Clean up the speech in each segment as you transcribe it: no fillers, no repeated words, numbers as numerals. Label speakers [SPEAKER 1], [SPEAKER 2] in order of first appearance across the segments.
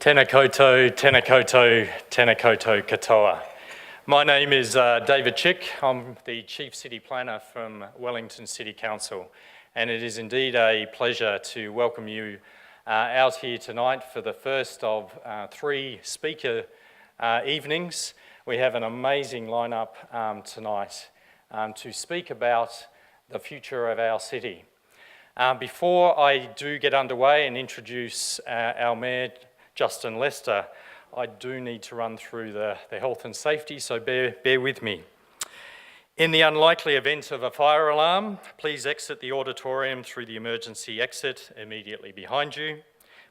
[SPEAKER 1] Tēnā koutou, tēnā koutou, tēnā koutou katoa. My name is David Chick. I'm the Chief City Planner from Wellington City Council, and it is indeed a pleasure to welcome you out here tonight for the first of three speaker evenings. We have an amazing lineup tonight to speak about the future of our city. Before I do get underway and introduce our Mayor, Justin Lester, I do need to run through the health and safety, so bear with me. In the unlikely event of a fire alarm, please exit the auditorium through the emergency exit immediately behind you.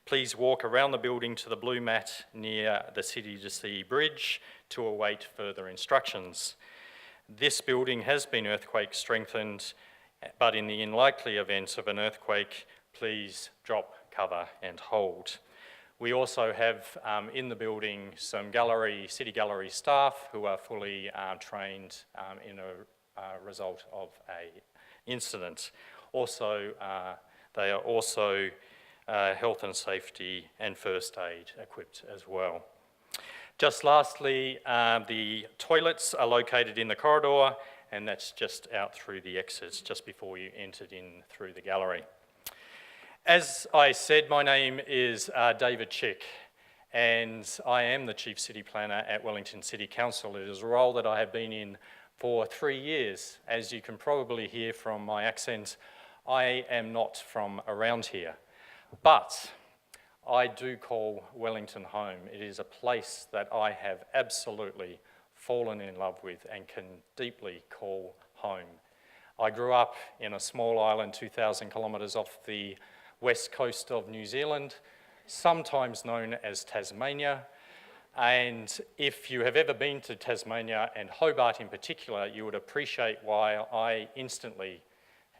[SPEAKER 1] Please walk around the building to the blue mat near the City to Sea Bridge to await further instructions. This building has been earthquake strengthened, but in the unlikely event of an earthquake, please drop, cover and hold. We also have in the building some city gallery staff who are fully trained in a result of an incident. Also, they are also health and safety and first aid equipped as well. Just lastly, the toilets are located in the corridor, and that's just out through the exits just before you entered in through the gallery. As I said, my name is David Chick, and I am the Chief City Planner at Wellington City Council. It is a role that I have been in for 3 years. As you can probably hear from my accent, I am not from around here, but I do call Wellington home. It is a place that I have absolutely fallen in love with and can deeply call home. I grew up in a small island 2,000 kilometres off the west coast of New Zealand, sometimes known as Tasmania. And if you have ever been to Tasmania, and Hobart in particular, you would appreciate why I instantly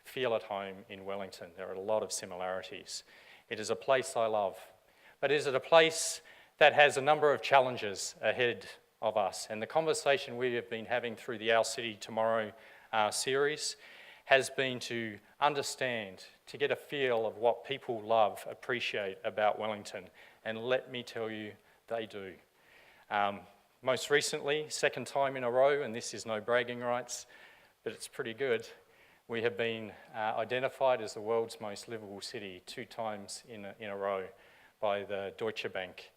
[SPEAKER 1] feel at home in Wellington. There are a lot of similarities. It is a place I love, but is it a place that has a number of challenges ahead of us? And the conversation we have been having through the Our City Tomorrow series has been to understand, to get a feel of what people love, appreciate about Wellington. And let me tell you, they do. Most recently, second time in a row, and this is no bragging rights, but it's pretty good, we have been identified as the world's most livable city 2 times in a row by the Deutsche Bank.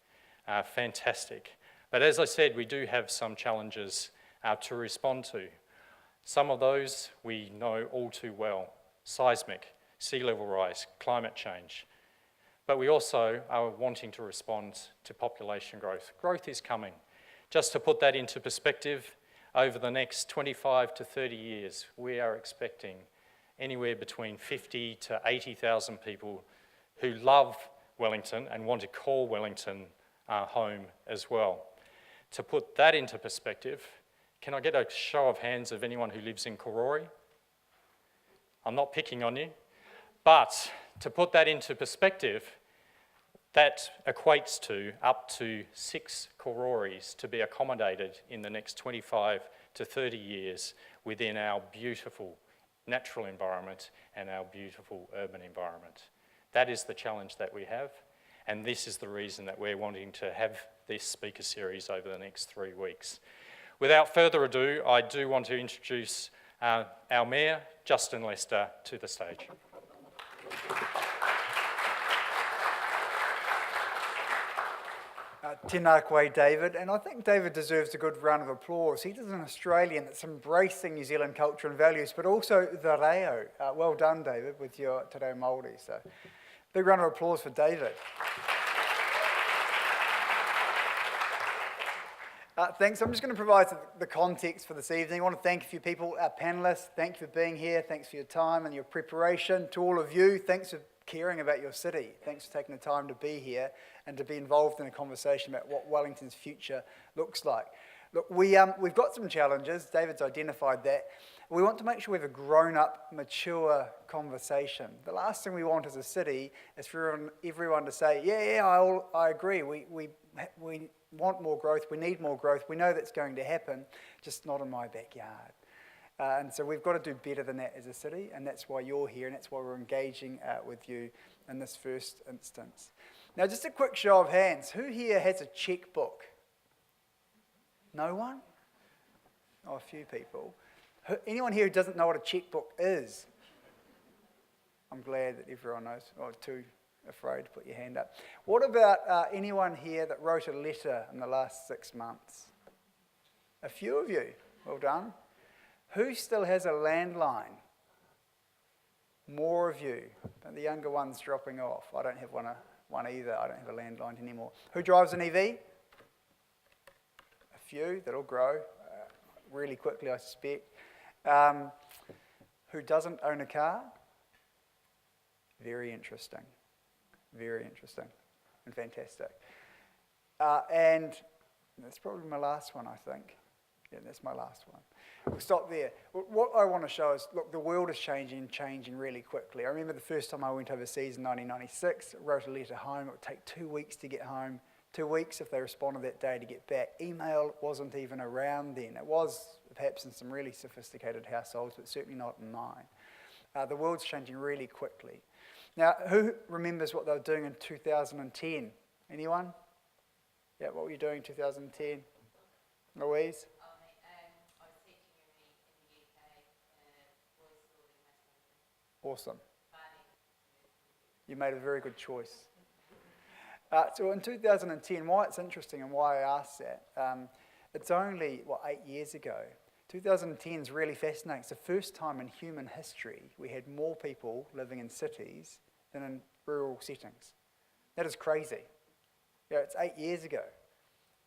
[SPEAKER 1] Fantastic. But as I said, we do have some challenges to respond to. Some of those we know all too well: seismic, sea level rise, climate change. But we also are wanting to respond to population growth. Growth is coming. Just to put that into perspective, over the next 25 to 30 years, we are expecting anywhere between 50 to 80,000 people who love Wellington and want to call Wellington home as well. To put that into perspective, can I get a show of hands of anyone who lives in Karori? I'm not picking on you, but to put that into perspective, that equates to up to 6 Karoris to be accommodated in the next 25 to 30 years within our beautiful natural environment and our beautiful urban environment. That is the challenge that we have, and this is the reason that we're wanting to have this speaker series over the next 3 weeks. Without further ado, I do want to introduce our Mayor, Justin Lester, to the stage.
[SPEAKER 2] Tēnā koe, David, and I think David deserves a good round of applause. He is an Australian that's embracing New Zealand culture and values, but also the reo. Well done, David, with your Te Reo Māori. So, big round of applause for David. Thanks. I'm just going to provide the context for this evening. I want to thank a few people, our panellists. Thank you for being here. Thanks for your time and your preparation. To all of you, thanks for caring about your city. Thanks for taking the time to be here and to be involved in a conversation about what Wellington's future looks like. Look, we've got some challenges. David's identified that. We want to make sure we have a grown-up, mature conversation. The last thing we want as a city is for everyone to say, yeah, I agree. We want more growth, we need more growth, we know that's going to happen, just not in my backyard. And so we've got to do better than that as a city, and that's why you're here, and that's why we're engaging with you in this first instance. Now, just a quick show of hands. Who here has a checkbook? No one? Oh, a few people. Anyone here who doesn't know what a checkbook is? I'm glad that everyone knows. Oh, too afraid to put your hand up. What about anyone here that wrote a letter in the last 6 months? A few of you. Well done. Who still has a landline? More of you. The younger one's dropping off. I don't have one either. I don't have a landline anymore. Who drives an EV? A few. That'll grow really quickly, I suspect. Who doesn't own a car? Very interesting. Very interesting and fantastic. And that's probably my last one, I think. Yeah, that's my last one. We'll stop there. What I want to show is, look, the world is changing really quickly. I remember the first time I went overseas in 1996, wrote a letter home. It would take 2 weeks to get home, 2 weeks if they responded that day to get back. Email wasn't even around then. It was perhaps in some really sophisticated households, but certainly not in mine. The world's changing really quickly. Now, who remembers what they were doing in 2010? Anyone? Yeah, what were you doing in 2010? Louise?
[SPEAKER 3] I was teaching in the UK, boys' school in West London.
[SPEAKER 2] Awesome. You made a very good choice. So in 2010, why it's interesting and why I asked that, it's only, 8 years ago. 2010 is really fascinating. It's the first time in human history we had more people living in cities than in rural settings. That is crazy. It's 8 years ago.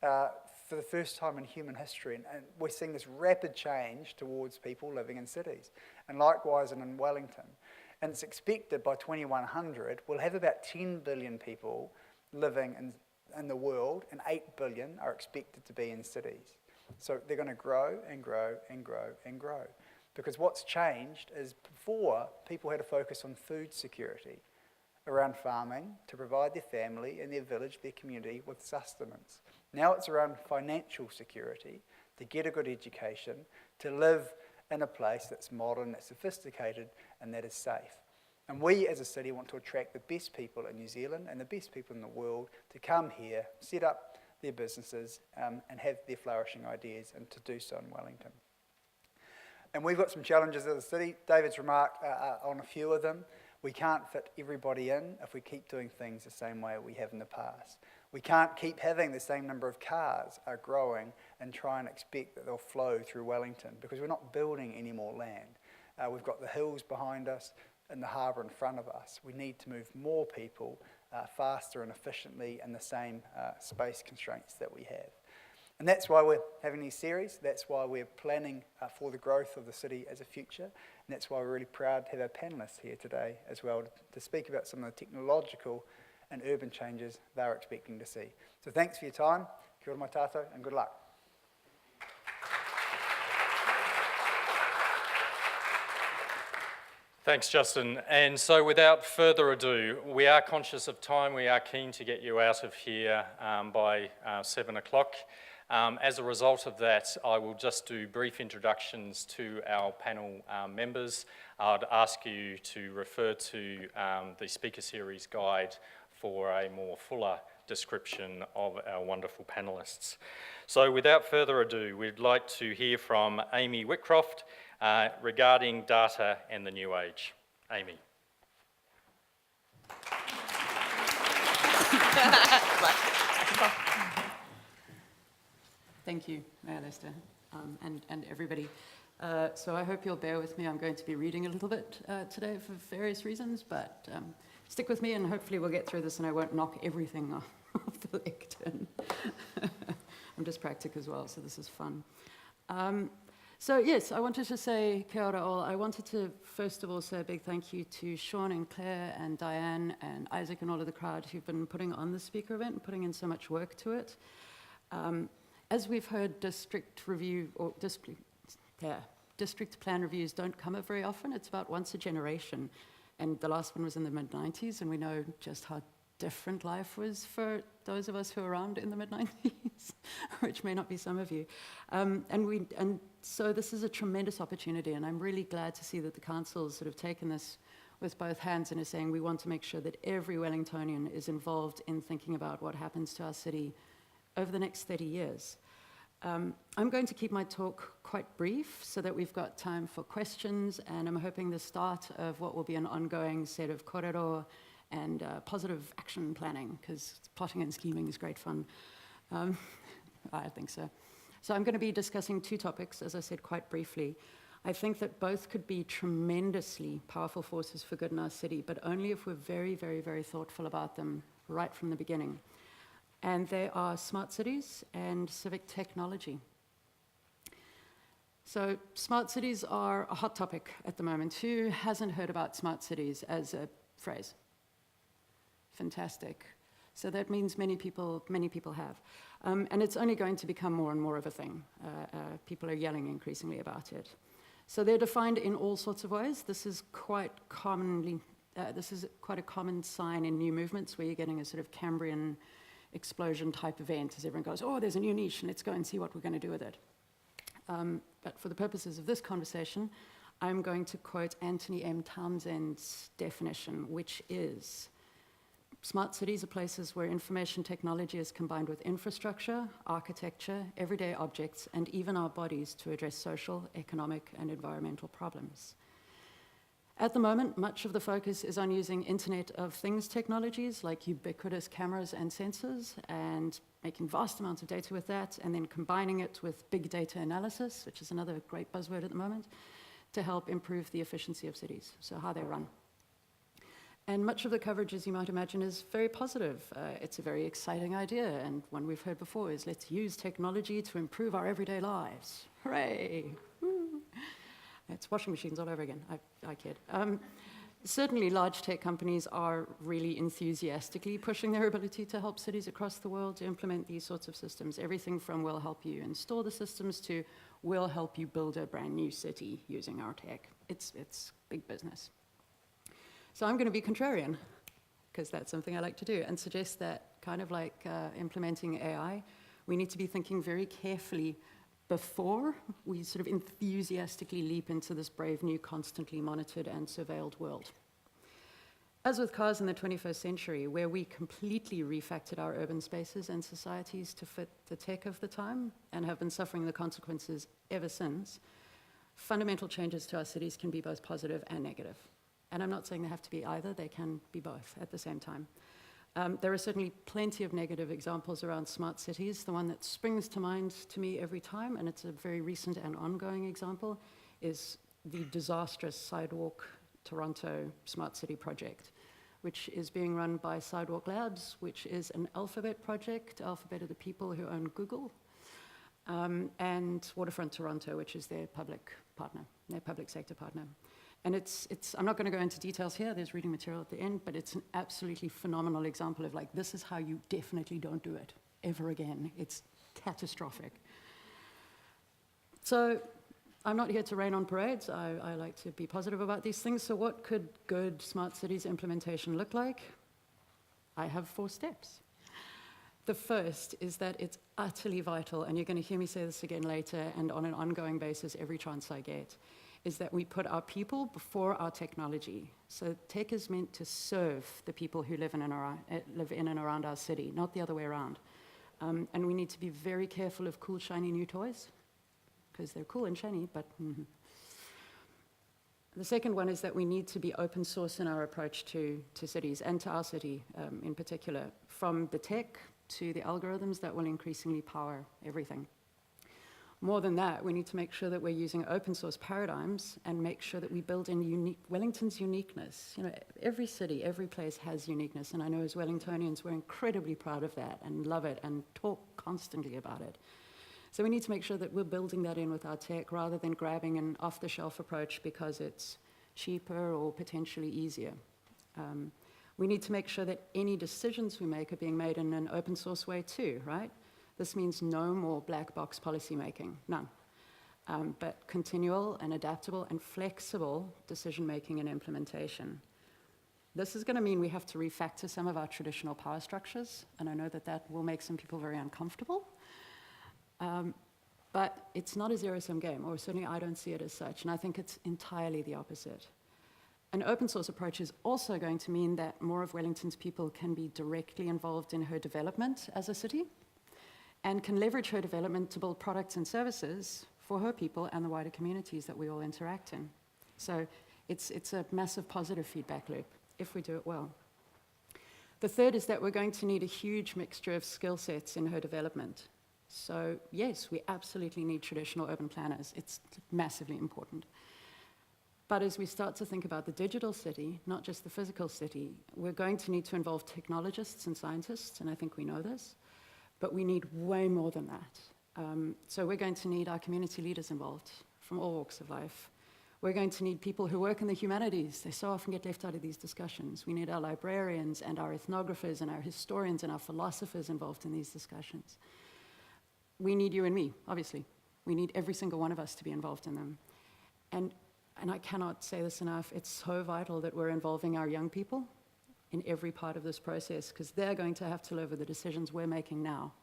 [SPEAKER 2] For the first time in human history, and we're seeing this rapid change towards people living in cities, and likewise in Wellington. And it's expected by 2100 we'll have about 10 billion people living in the world, and 8 billion are expected to be in cities. So they're going to grow and grow and grow and grow. Because what's changed is before, people had to focus on food security around farming to provide their family and their village, their community with sustenance. Now it's around financial security, to get a good education, to live in a place that's modern, that's sophisticated, and that is safe. And we as a city want to attract the best people in New Zealand and the best people in the world to come here, set up their businesses, and have their flourishing ideas, and to do so in Wellington. And we've got some challenges as a city. David's remarked on a few of them. We can't fit everybody in if we keep doing things the same way we have in the past. We can't keep having the same number of cars growing and try and expect that they'll flow through Wellington, because we're not building any more land. We've got the hills behind us and the harbour in front of us. We need to move more people faster and efficiently in the same space constraints that we have. And that's why we're having these series. That's why we're planning for the growth of the city as a future. And that's why we're really proud to have our panellists here today as well to speak about some of the technological and urban changes they're expecting to see. So thanks for your time. Kia ora mai tātou, and good luck.
[SPEAKER 1] Thanks, Justin. And so without further ado, we are conscious of time. We are keen to get you out of here by 7 o'clock. As a result of that, I will just do brief introductions to our panel members. I'd ask you to refer to the speaker series guide for a more fuller description of our wonderful panellists. So without further ado, we'd like to hear from Amy Whitcroft regarding data and the new age. Amy.
[SPEAKER 4] Thank you, Mayor Lester, and everybody. So I hope you'll bear with me. I'm going to be reading a little bit today for various reasons, but stick with me and hopefully we'll get through this and I won't knock everything off the lectern. I'm dyspraxic as well, so this is fun. So yes, I wanted to say kia ora all. I wanted to first of all say a big thank you to Sean and Claire and Diane and Isaac and all of the crowd who've been putting on the speaker event and putting in so much work to it. As we've heard, district plan reviews don't come up very often. It's about once a generation. And the last one was in the mid-90s, and we know just how different life was for those of us who were around in the mid-90s, which may not be some of you. And so this is a tremendous opportunity, and I'm really glad to see that the council's sort of taken this with both hands and is saying we want to make sure that every Wellingtonian is involved in thinking about what happens to our city over the next 30 years. I'm going to keep my talk quite brief so that we've got time for questions, and I'm hoping the start of what will be an ongoing set of korero and positive action planning, because plotting and scheming is great fun. I think so. So I'm going to be discussing two topics, as I said, quite briefly. I think that both could be tremendously powerful forces for good in our city, but only if we're very, very, very thoughtful about them right from the beginning. And they are smart cities and civic technology. So smart cities are a hot topic at the moment. Who hasn't heard about smart cities as a phrase? Fantastic. So that means many people have. And it's only going to become more and more of a thing. People are yelling increasingly about it. So they're defined in all sorts of ways. This is quite a common sign in new movements where you're getting a sort of Cambrian explosion type event as everyone goes, oh, there's a new niche, and let's go and see what we're going to do with it. But for the purposes of this conversation, I'm going to quote Anthony M. Townsend's definition, which is, smart cities are places where information technology is combined with infrastructure, architecture, everyday objects, and even our bodies to address social, economic, and environmental problems. At the moment, much of the focus is on using Internet of Things technologies like ubiquitous cameras and sensors and making vast amounts of data with that, and then combining it with big data analysis, which is another great buzzword at the moment, to help improve the efficiency of cities, so how they run. And much of the coverage, as you might imagine, is very positive. It's a very exciting idea, and one we've heard before is let's use technology to improve our everyday lives. Hooray! Woo. It's washing machines all over again. I kid. Certainly, large tech companies are really enthusiastically pushing their ability to help cities across the world to implement these sorts of systems. Everything from we'll help you install the systems to we'll help you build a brand new city using our tech. It's big business. So I'm going to be contrarian, because that's something I like to do, and suggest that, kind of like implementing AI, we need to be thinking very carefully before we sort of enthusiastically leap into this brave new, constantly monitored and surveilled world. As with cars in the 21st century, where we completely refactored our urban spaces and societies to fit the tech of the time and have been suffering the consequences ever since, fundamental changes to our cities can be both positive and negative. And I'm not saying they have to be either, they can be both at the same time. There are certainly plenty of negative examples around smart cities. The one that springs to mind to me every time, and it's a very recent and ongoing example, is the disastrous Sidewalk Toronto Smart City project, which is being run by Sidewalk Labs, which is an Alphabet project. Alphabet are the people who own Google, and Waterfront Toronto, which is their public partner, their public sector partner. And I'm not going to go into details here, there's reading material at the end, but it's an absolutely phenomenal example of like, this is how you definitely don't do it ever again. It's catastrophic. So I'm not here to rain on parades. I like to be positive about these things. So what could good smart cities implementation look like? I have 4 steps. The first is that it's utterly vital, and you're going to hear me say this again later and on an ongoing basis every chance I get, is that we put our people before our technology. So tech is meant to serve the people who live in and around our city, not the other way around. And we need to be very careful of cool, shiny new toys, because they're cool and shiny, but The second one is that we need to be open source in our approach to cities, and to our city in particular, from the tech to the algorithms that will increasingly power everything. More than that, we need to make sure that we're using open source paradigms and make sure that we build in Wellington's uniqueness. You know, every city, every place has uniqueness, and I know as Wellingtonians we're incredibly proud of that and love it and talk constantly about it. So we need to make sure that we're building that in with our tech rather than grabbing an off-the-shelf approach because it's cheaper or potentially easier. We need to make sure that any decisions we make are being made in an open source way too, right? This means no more black box policy making, none. But continual and adaptable and flexible decision making and implementation. This is going to mean we have to refactor some of our traditional power structures, and I know that that will make some people very uncomfortable. But it's not a zero-sum game, or certainly I don't see it as such, and I think it's entirely the opposite. An open source approach is also going to mean that more of Wellington's people can be directly involved in her development as a city and can leverage her development to build products and services for her people and the wider communities that we all interact in. So it's a massive positive feedback loop if we do it well. The third is that we're going to need a huge mixture of skill sets in her development. So yes, we absolutely need traditional urban planners. It's massively important. But as we start to think about the digital city, not just the physical city, we're going to need to involve technologists and scientists, and I think we know this, but we need way more than that. So we're going to need our community leaders involved from all walks of life. We're going to need people who work in the humanities. They so often get left out of these discussions. We need our librarians and our ethnographers and our historians and our philosophers involved in these discussions. We need you and me, obviously. We need every single one of us to be involved in them. And I cannot say this enough, it's so vital that we're involving our young people in every part of this process, because they're going to have to live with the decisions we're making now.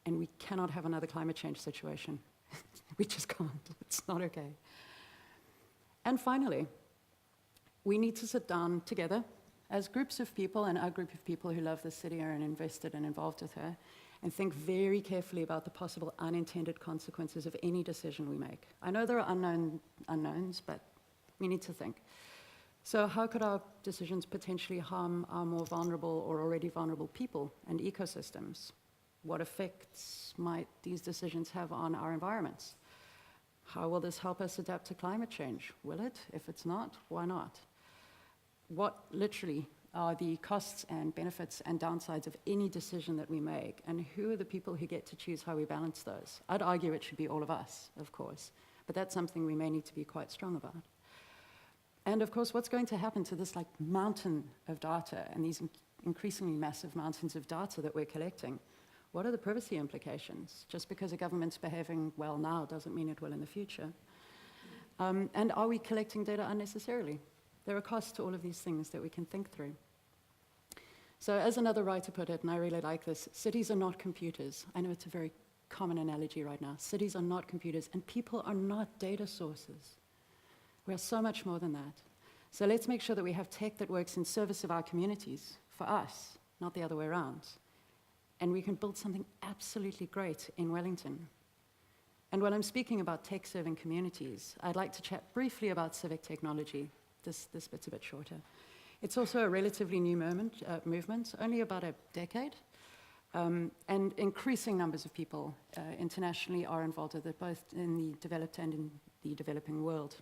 [SPEAKER 4] And we cannot have another climate change situation. We just can't. It's not okay. And finally, we need to sit down together as groups of people, and our group of people who love the city are invested and involved with her, and think very carefully about the possible unintended consequences of any decision we make. I know there are unknowns, but we need to think. So how could our decisions potentially harm our more vulnerable or already vulnerable people and ecosystems? What effects might these decisions have on our environments? How will this help us adapt to climate change? Will it? If it's not, why not? What literally are the costs and benefits and downsides of any decision that we make, and who are the people who get to choose how we balance those? I'd argue it should be all of us, of course, but that's something we may need to be quite strong about. And of course, what's going to happen to this mountain of data and these increasingly massive mountains of data that we're collecting? What are the privacy implications? Just because a government's behaving well now doesn't mean it will in the future. And are we collecting data unnecessarily? There are costs to all of these things that we can think through. So as another writer put it, and I really like this, cities are not computers. I know it's a very common analogy right now. Cities are not computers, and people are not data sources. We are so much more than that. So let's make sure that we have tech that works in service of our communities, for us, not the other way around. And we can build something absolutely great in Wellington. And when I'm speaking about tech-serving communities, I'd like to chat briefly about civic technology. This bit's a bit shorter. It's also a relatively new movement, only about a decade. And increasing numbers of people internationally are involved with it, both in the developed and in the developing world.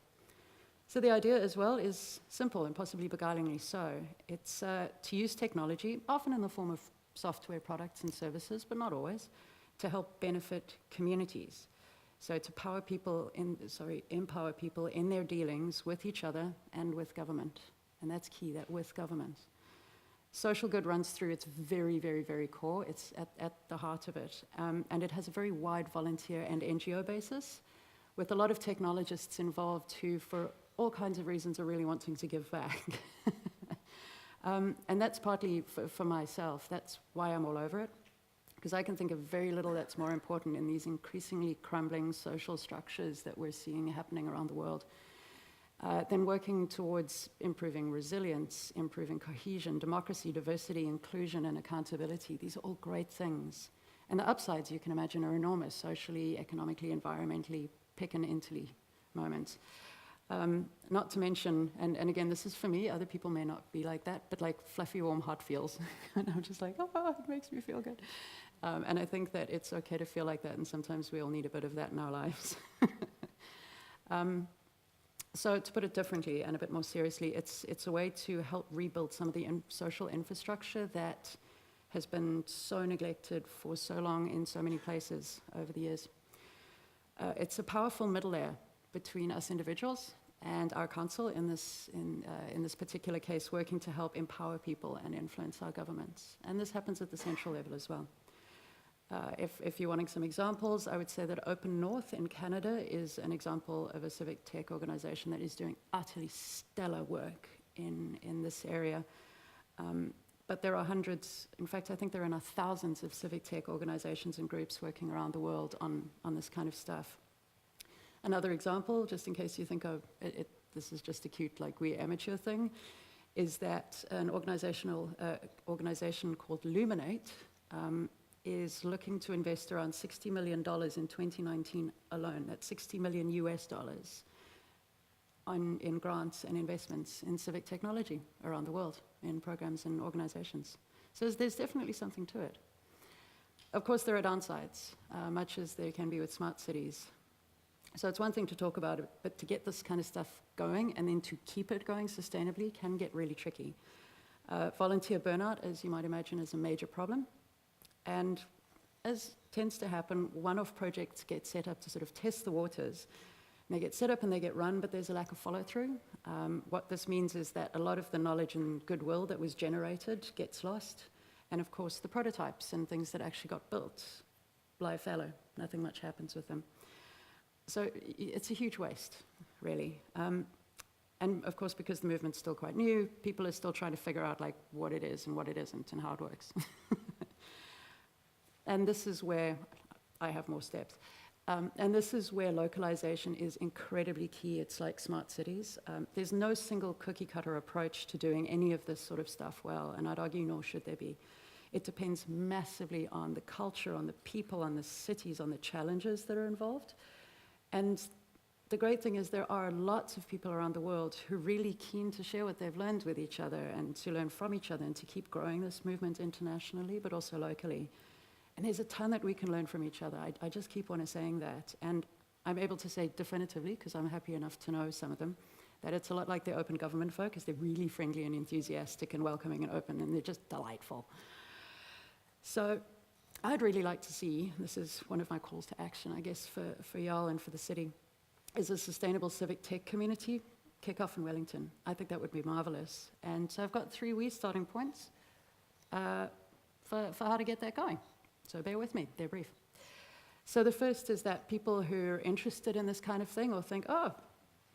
[SPEAKER 4] So the idea as well is simple and possibly beguilingly so. It's to use technology, often in the form of software products and services, but not always, to help benefit communities. So to empower people in their dealings with each other and with government. And that's key, that with government. Social good runs through its very, very, very core. It's at the heart of it. And it has a very wide volunteer and NGO basis, with a lot of technologists involved who, for all kinds of reasons, are really wanting to give back. And that's partly for myself. That's why I'm all over it. Because I can think of very little that's more important in these increasingly crumbling social structures that we're seeing happening around the world than working towards improving resilience, improving cohesion, democracy, diversity, inclusion, and accountability. These are all great things. And the upsides, you can imagine, are enormous, socially, economically, environmentally, pick and interly moments. Not to mention, and again, this is for me, other people may not be like that, but like fluffy, warm, hot feels. And I'm just like, oh, it makes me feel good. And I think that it's okay to feel like that, and sometimes we all need a bit of that in our lives. So to put it differently and a bit more seriously, it's a way to help rebuild some of the social infrastructure that has been so neglected for so long in so many places over the years. It's a powerful middle layer between us individuals and our council in this particular case, working to help empower people and influence our governments. And this happens at the central level as well. If you're wanting some examples, I would say that Open North in Canada is an example of a civic tech organization that is doing utterly stellar work in this area. But there are hundreds, in fact, I think there are now thousands of civic tech organizations and groups working around the world on this kind of stuff. Another example, just in case you think, oh, this is just a cute, like, we amateur thing, is that an organization called Luminate is looking to invest around $60 million in 2019 alone. That's $60 million US dollars in grants and investments in civic technology around the world, in programs and organizations. So there's definitely something to it. Of course, there are downsides, much as there can be with smart cities. So it's one thing to talk about it, but to get this kind of stuff going and then to keep it going sustainably can get really tricky. Volunteer burnout, as you might imagine, is a major problem. And as tends to happen, one-off projects get set up to sort of test the waters. And they get set up and they get run, but there's a lack of follow-through. What this means is that a lot of the knowledge and goodwill that was generated gets lost. And of course, the prototypes and things that actually got built lie fallow. Nothing much happens with them. So it's a huge waste, really. And of course, because the movement's still quite new, people are still trying to figure out like what it is and what it isn't and how it works. And this is where I have more steps. And this is where localization is incredibly key. It's like smart cities. There's no single cookie cutter approach to doing any of this sort of stuff well, and I'd argue nor should there be. It depends massively on the culture, on the people, on the cities, on the challenges that are involved. And the great thing is there are lots of people around the world who are really keen to share what they've learned with each other and to learn from each other and to keep growing this movement internationally, but also locally. And there's a ton that we can learn from each other. I just keep on saying that. And I'm able to say definitively, because I'm happy enough to know some of them, that it's a lot like the open government folk, because they're really friendly and enthusiastic and welcoming and open, and they're just delightful. So I'd really like to see, this is one of my calls to action, I guess, for y'all and for the city, is a sustainable civic tech community kick off in Wellington. I think that would be marvelous. And so I've got 3 wee starting points for how to get that going. So bear with me, they're brief. So the first is that people who are interested in this kind of thing or think, oh,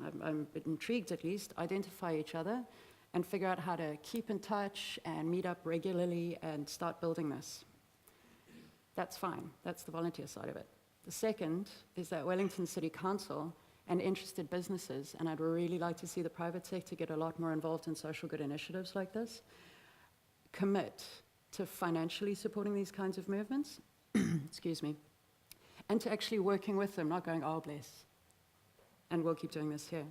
[SPEAKER 4] I'm intrigued at least, identify each other and figure out how to keep in touch and meet up regularly and start building this. That's fine, that's the volunteer side of it. The second is that Wellington City Council and interested businesses, and I'd really like to see the private sector get a lot more involved in social good initiatives like this, commit to financially supporting these kinds of movements, excuse me, and to actually working with them, not going, oh, bless, and we'll keep doing this here.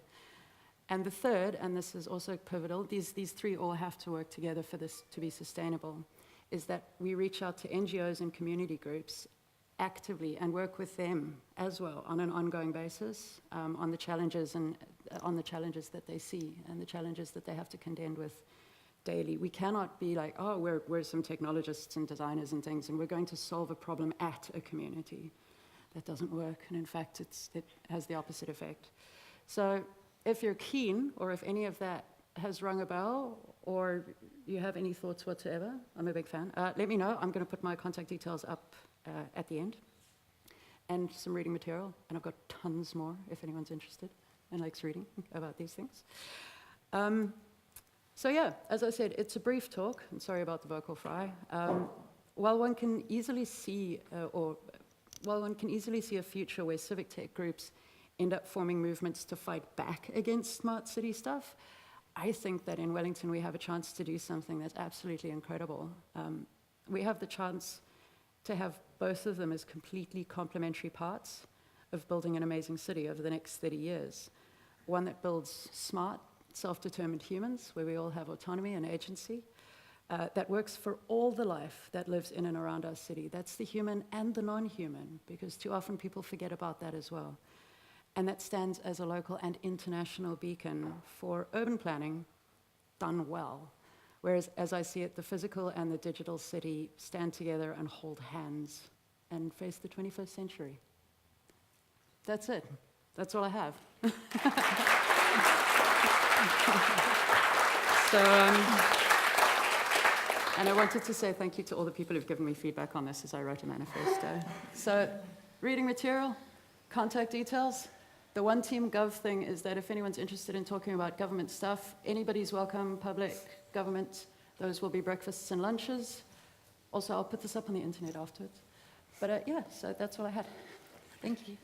[SPEAKER 4] And the third, and this is also pivotal, these 3 all have to work together for this to be sustainable, is that we reach out to NGOs and community groups actively and work with them as well on an ongoing basis on the challenges that they see and the challenges that they have to contend with daily. We cannot be like, oh, we're some technologists and designers and things, and we're going to solve a problem at a community. That doesn't work, and in fact, it has the opposite effect. So if you're keen, or if any of that has rung a bell, or you have any thoughts whatsoever, I'm a big fan, let me know. I'm going to put my contact details up at the end, and some reading material, and I've got tons more if anyone's interested and likes reading about these things. So yeah, as I said, it's a brief talk, and sorry about the vocal fry. While one can easily see a future where civic tech groups end up forming movements to fight back against smart city stuff, I think that in Wellington we have a chance to do something that's absolutely incredible. We have the chance to have both of them as completely complementary parts of building an amazing city over the next 30 years. One that builds smart, self-determined humans, where we all have autonomy and agency, that works for all the life that lives in and around our city. That's the human and the non-human, because too often people forget about that as well. And that stands as a local and international beacon for urban planning done well. Whereas, as I see it, the physical and the digital city stand together and hold hands and face the 21st century. That's it. That's all I have. And I wanted to say thank you to all the people who've given me feedback on this as I wrote a manifesto. So, reading material, contact details. The One Team Gov thing is that if anyone's interested in talking about government stuff, anybody's welcome, public, government. Those will be breakfasts and lunches. Also, I'll put this up on the internet afterwards. But yeah, so that's all I had. Thank you.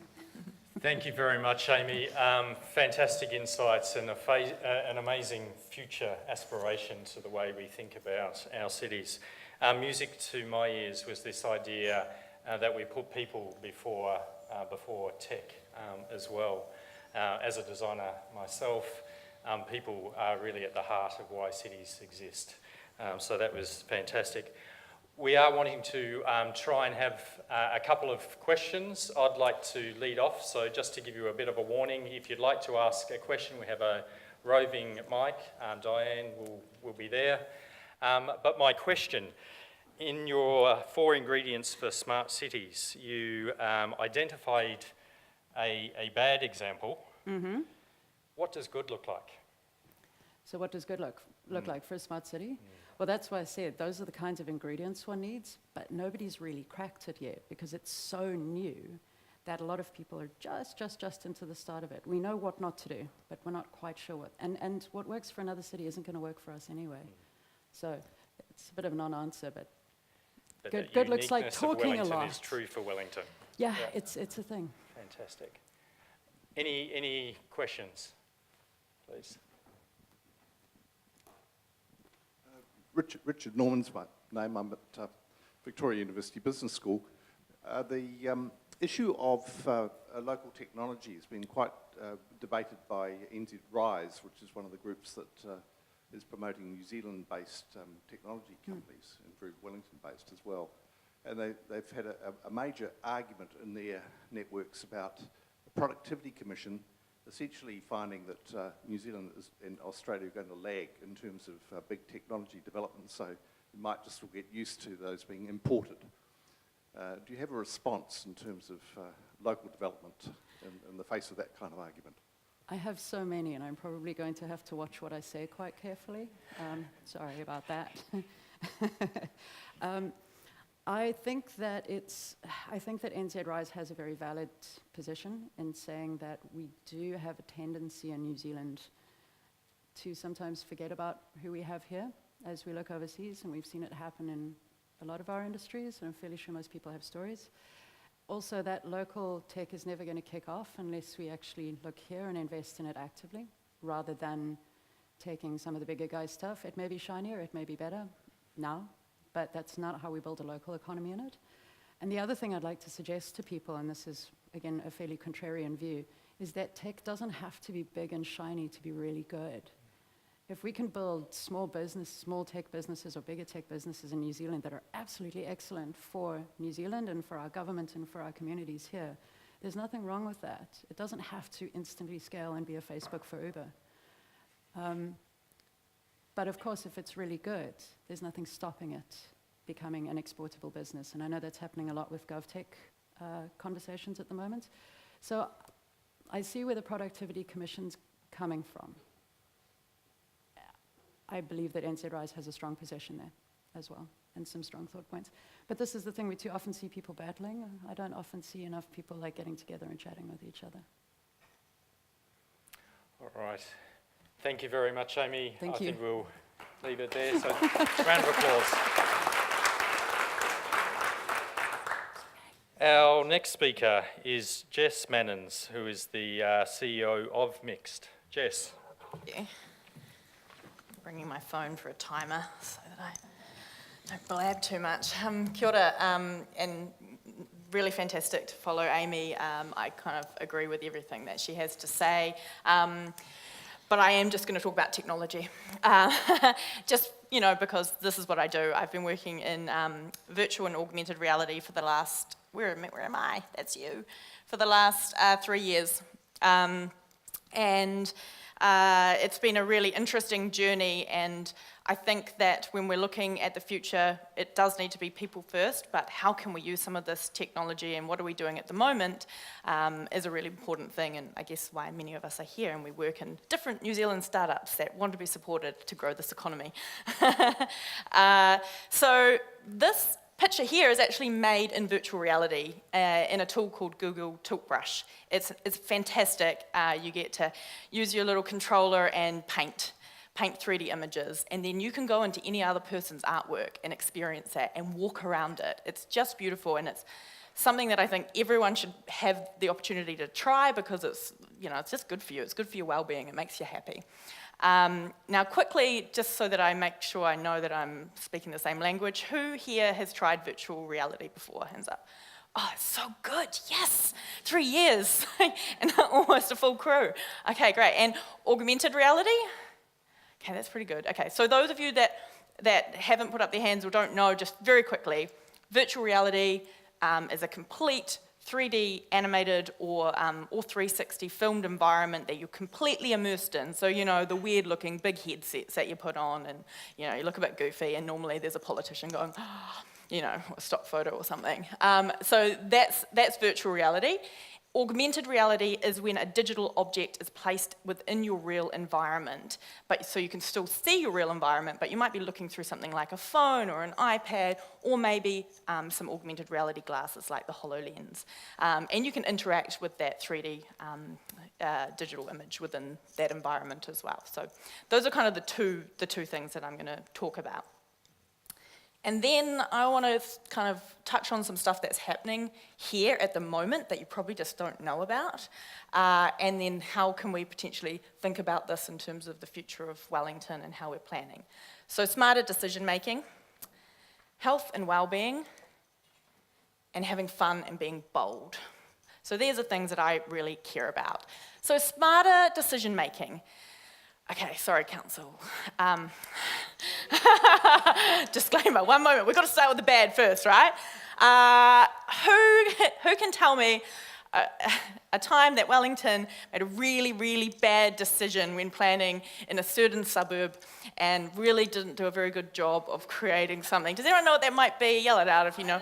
[SPEAKER 1] Thank you very much, Amy. Fantastic insights and an amazing future aspiration to the way we think about our cities. Music to my ears was this idea that we put people before tech as well. As a designer myself, people are really at the heart of why cities exist. So that was fantastic. We are wanting to try and have a couple of questions. I'd like to lead off, so just to give you a bit of a warning, if you'd like to ask a question, we have a roving mic. Diane will be there. But my question, in your 4 ingredients for smart cities, you identified a bad example. Mm-hmm. What does good look like?
[SPEAKER 4] So what does good look like for a smart city? Well, that's why I said those are the kinds of ingredients one needs, but nobody's really cracked it yet because it's so new that a lot of people are just into the start of it. We know what not to do, but we're not quite sure what. And what works for another city isn't going to work for us anyway. So it's a bit of a non-answer, but good looks like talking a lot.
[SPEAKER 1] Is true for Wellington.
[SPEAKER 4] Yeah, it's a thing.
[SPEAKER 1] Fantastic. Any questions, please?
[SPEAKER 5] Richard Norman's my name. I'm at Victoria University Business School. The issue of local technology has been quite debated by NZ Rise, which is one of the groups that is promoting New Zealand-based technology companies, and very Wellington-based as well. And they've had a major argument in their networks about the Productivity Commission essentially finding that New Zealand and Australia are going to lag in terms of big technology development, so we might just all get used to those being imported. Do you have a response in terms of local development in the face of that kind of argument?
[SPEAKER 4] I have so many, and I'm probably going to have to watch what I say quite carefully. Sorry about that. I think that NZ Rise has a very valid position in saying that we do have a tendency in New Zealand to sometimes forget about who we have here as we look overseas, and we've seen it happen in a lot of our industries, and I'm fairly sure most people have stories. Also, that local tech is never going to kick off unless we actually look here and invest in it actively, rather than taking some of the bigger guys' stuff. It may be shinier, it may be better now, but that's not how we build a local economy in it. And the other thing I'd like to suggest to people, and this is, again, a fairly contrarian view, is that tech doesn't have to be big and shiny to be really good. If we can build small tech businesses or bigger tech businesses in New Zealand that are absolutely excellent for New Zealand and for our government and for our communities here, there's nothing wrong with that. It doesn't have to instantly scale and be a Facebook for Uber. But of course, if it's really good, there's nothing stopping it becoming an exportable business. And I know that's happening a lot with GovTech conversations at the moment. So I see where the Productivity Commission's coming from. I believe that NZ Rise has a strong position there as well, and some strong thought points. But this is the thing, we too often see people battling. I don't often see enough people like getting together and chatting with each other.
[SPEAKER 1] All right. Thank you very much, Amy.
[SPEAKER 4] Thank you.
[SPEAKER 1] I think we'll leave it there. So, round of applause. Our next speaker is Jess Mannins, who is the CEO of Mixed. Jess.
[SPEAKER 3] Yeah. Bringing my phone for a timer so that I don't blab too much. Kia ora, and really fantastic to follow Amy. I kind of agree with everything that she has to say. But I am just going to talk about technology. Just, because this is what I do. I've been working in virtual and augmented reality for the last, where am I? That's you. For the last 3 years. And it's been a really interesting journey, and I think that when we're looking at the future, it does need to be people first, but how can we use some of this technology and what are we doing at the moment is a really important thing, and I guess why many of us are here, and we work in different New Zealand startups that want to be supported to grow this economy. So this picture here is actually made in virtual reality in a tool called Google Toothbrush. It's fantastic. You get to use your little controller and paint. paint 3D images, and then you can go into any other person's artwork and experience that and walk around it. It's just beautiful, and it's something that I think everyone should have the opportunity to try because it's, it's just good for you. It's good for your well-being. It makes you happy. Now quickly, just so that I make sure I know that I'm speaking the same language, who here has tried virtual reality before? Hands up. Oh, it's so good, yes, 3 years, and almost a full crew. Okay, great, and augmented reality? Okay, that's pretty good. Okay, so those of you that haven't put up their hands or don't know, just very quickly, virtual reality is a complete 3D animated or 360 filmed environment that you're completely immersed in. So, the weird looking big headsets that you put on and, you look a bit goofy and normally there's a politician going, a stock photo or something. So that's virtual reality. Augmented reality is when a digital object is placed within your real environment, so you can still see your real environment, but you might be looking through something like a phone or an iPad, or maybe some augmented reality glasses like the HoloLens. And you can interact with that 3D digital image within that environment as well. So those are kind of the two things that I'm going to talk about. And then I want to kind of touch on some stuff that's happening here at the moment that you probably just don't know about. And then how can we potentially think about this in terms of the future of Wellington and how we're planning. So smarter decision making, health and well-being, and having fun and being bold. So these are things that I really care about. So smarter decision making. Okay, sorry, council. Disclaimer, one moment. We've got to start with the bad first, right? Who can tell me a time that Wellington made a really, really bad decision when planning in a certain suburb and really didn't do a very good job of creating something? Does anyone know what that might be? Yell it out if you know.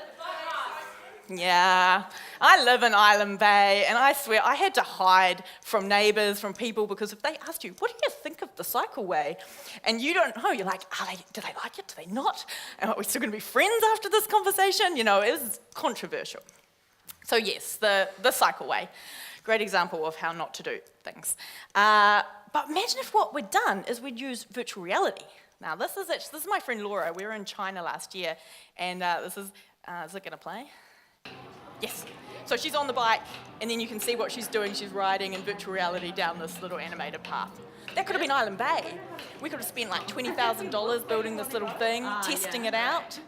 [SPEAKER 3] Yeah, I live in Island Bay, and I swear I had to hide from neighbours, from people, because if they asked you, what do you think of the cycleway? And you don't know, you're like, do they like it, do they not? And are we still going to be friends after this conversation? It was controversial. So yes, the cycleway, great example of how not to do things. But imagine if what we'd done is we'd use virtual reality. Now this is my friend Laura. We were in China last year, and is it going to play? Yes. So she's on the bike, and then you can see what she's doing. She's riding in virtual reality down this little animated path. That could have been Island Bay. We could have spent like $20,000 building this little thing, testing it out,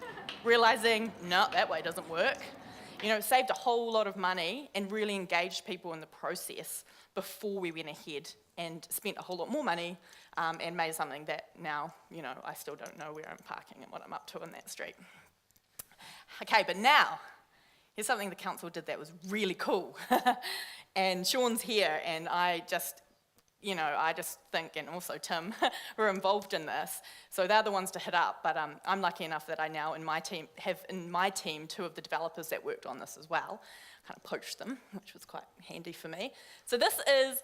[SPEAKER 3] realizing, no, that way doesn't work. Saved a whole lot of money and really engaged people in the process before we went ahead and spent a whole lot more money and made something that now, I still don't know where I'm parking and what I'm up to in that street. Okay, but now, here's something the council did that was really cool. And Sean's here, and I just think, and also Tim, were involved in this. So they're the ones to hit up, but I'm lucky enough that I now have in my team 2 of the developers that worked on this as well. Kind of poached them, which was quite handy for me. So this is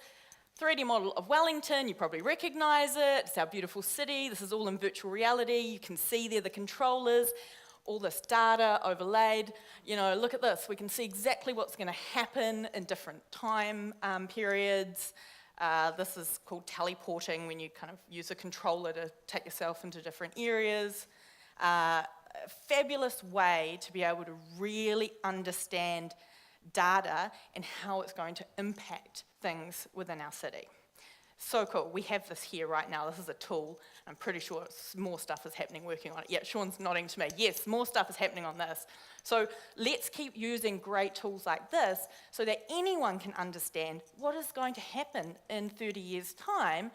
[SPEAKER 3] 3D model of Wellington. You probably recognise it. It's our beautiful city. This is all in virtual reality. You can see there the controllers, all this data overlaid. Look at this. We can see exactly what's going to happen in different time periods. This is called teleporting, when you kind of use a controller to take yourself into different areas. A fabulous way to be able to really understand data and how it's going to impact things within our city. So cool. We have this here right now. This is a tool. I'm pretty sure more stuff is happening working on it. Yeah, Sean's nodding to me. Yes, more stuff is happening on this. So let's keep using great tools like this so that anyone can understand what is going to happen in 30 years' time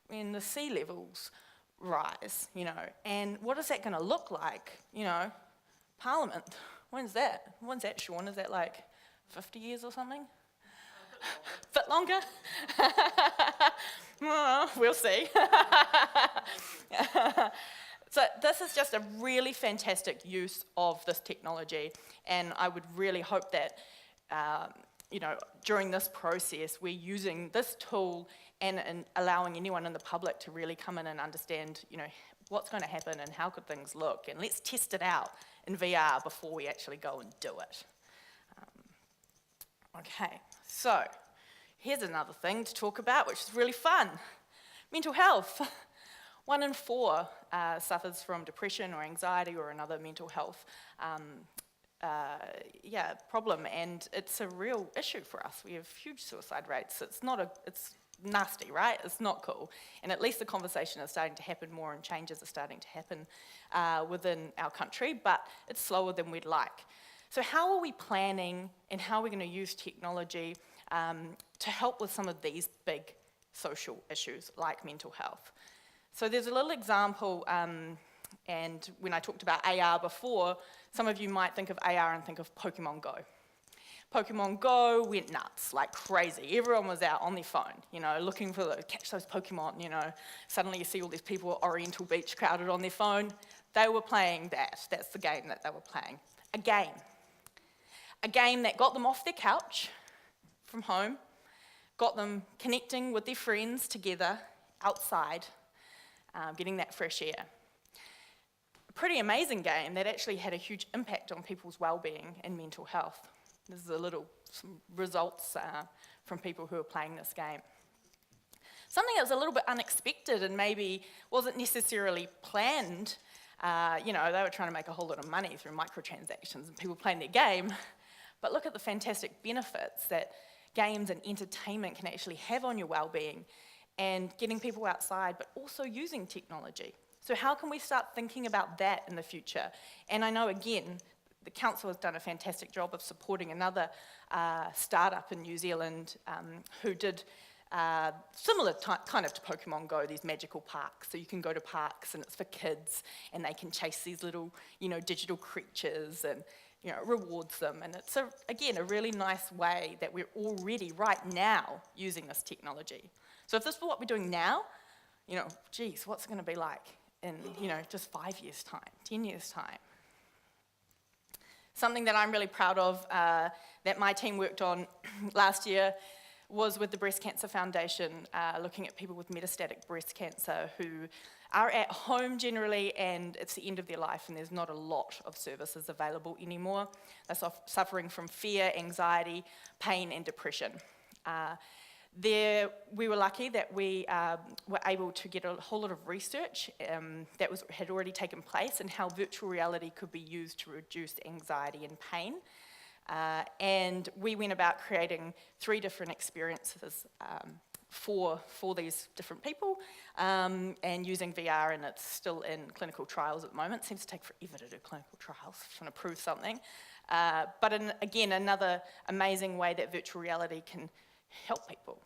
[SPEAKER 3] when the sea levels rise, and what is that going to look like, Parliament. When's that? When's that, Sean? Is that like 50 years or something? Bit longer? We'll see. So this is just a really fantastic use of this technology, and I would really hope that during this process we're using this tool and allowing anyone in the public to really come in and understand what's going to happen and how could things look, and let's test it out in VR before we actually go and do it. Okay, so here's another thing to talk about, which is really fun. Mental health. 1 in 4 suffers from depression or anxiety or another mental health problem, and it's a real issue for us. We have huge suicide rates. It's nasty, right? It's not cool. And at least the conversation is starting to happen more and changes are starting to happen within our country, but it's slower than we'd like. So how are we planning and how are we going to use technology to help with some of these big social issues like mental health? So there's a little example, and when I talked about AR before, some of you might think of AR and think of Pokemon Go. Pokemon Go went nuts, like crazy. Everyone was out on their phone, looking for catch those Pokemon, Suddenly you see all these people at Oriental Beach crowded on their phone. They were playing that. That's the game that they were playing. A game that got them off their couch from home, got them connecting with their friends together outside, getting that fresh air. A pretty amazing game that actually had a huge impact on people's well-being and mental health. This is some results from people who are playing this game. Something that was a little bit unexpected and maybe wasn't necessarily planned. They were trying to make a whole lot of money through microtransactions and people playing their game. But look at the fantastic benefits that games and entertainment can actually have on your well-being and getting people outside, but also using technology. So how can we start thinking about that in the future? And I know, again, the council has done a fantastic job of supporting another startup in New Zealand who did similar kind of to Pokemon Go, these magical parks. So you can go to parks and it's for kids and they can chase these little, digital creatures and, it rewards them. And it's, again, a really nice way that we're already right now using this technology. So if this is what we're doing now, what's it going to be like in, just 5 years' time, 10 years' time? Something that I'm really proud of that my team worked on last year was with the Breast Cancer Foundation, looking at people with metastatic breast cancer who are at home generally and it's the end of their life and there's not a lot of services available anymore. They're suffering from fear, anxiety, pain and depression. We were lucky that we were able to get a whole lot of research that had already taken place and how virtual reality could be used to reduce anxiety and pain. And we went about creating 3 different experiences for these different people and using VR, and it's still in clinical trials at the moment. It seems to take forever to do clinical trials, trying to prove something. But again, another amazing way that virtual reality can help people.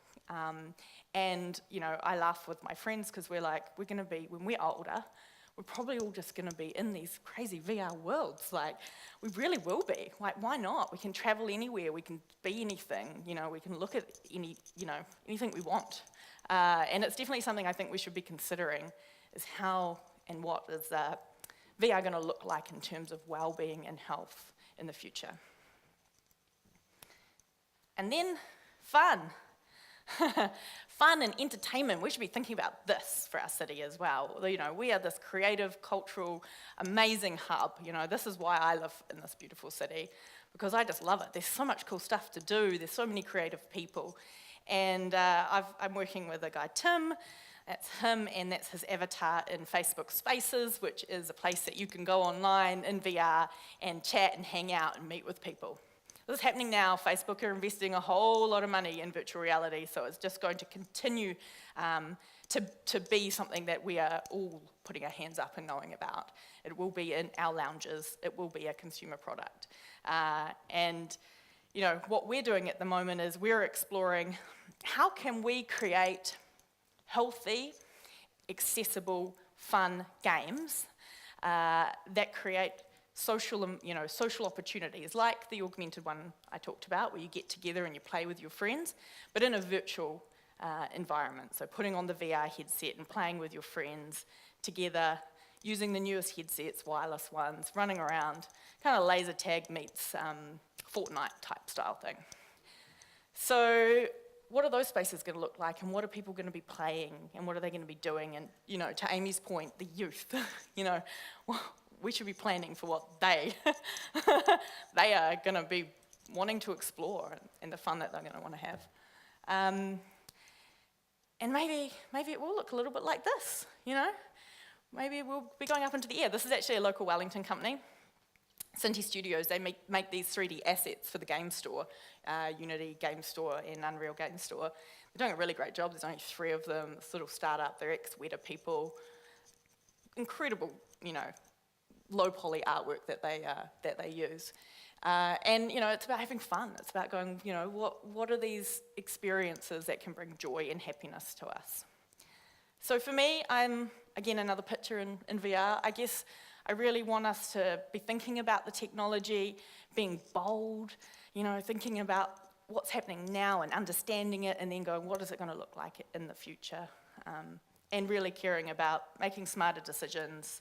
[SPEAKER 3] And, I laugh with my friends because we're like, when we're older, we're probably all just going to be in these crazy VR worlds. Like, we really will be. Like, why not? We can travel anywhere. We can be anything. We can look at anything we want. And it's definitely something I think we should be considering is how and what is VR going to look like in terms of well-being and health in the future. And then fun. Fun and entertainment. We should be thinking about this for our city as well. We are this creative, cultural, amazing hub. This is why I live in this beautiful city, because I just love it. There's so much cool stuff to do. There's so many creative people. And I'm working with a guy, Tim. That's him, and that's his avatar in Facebook Spaces, which is a place that you can go online in VR and chat and hang out and meet with people. This is happening now. Facebook are investing a whole lot of money in virtual reality, so it's just going to continue to be something that we are all putting our hands up and knowing about. It will be in our lounges. It will be a consumer product. And what we're doing at the moment is we're exploring how can we create healthy, accessible, fun games that create social opportunities, like the augmented one I talked about, where you get together and you play with your friends, but in a virtual environment. So putting on the VR headset and playing with your friends together, using the newest headsets, wireless ones, running around, kind of laser tag meets Fortnite type style thing. So what are those spaces going to look like, and what are people going to be playing, and what are they going to be doing? And, to Amy's point, the youth, we should be planning for what they are going to be wanting to explore and the fun that they're going to want to have. And maybe it will look a little bit like this, maybe we'll be going up into the air. This is actually a local Wellington company. Cinti Studios, they make these 3D assets for the game store, Unity Game Store and Unreal Game Store. They're doing a really great job. There's only 3 of them. This little startup, they're ex-Weta people. Incredible, low poly artwork that they use. And it's about having fun. It's about going, what are these experiences that can bring joy and happiness to us? So for me, I'm, again, another picture in VR. I guess I really want us to be thinking about the technology, being bold, thinking about what's happening now and understanding it, and then going, what is it going to look like in the future? And really caring about making smarter decisions,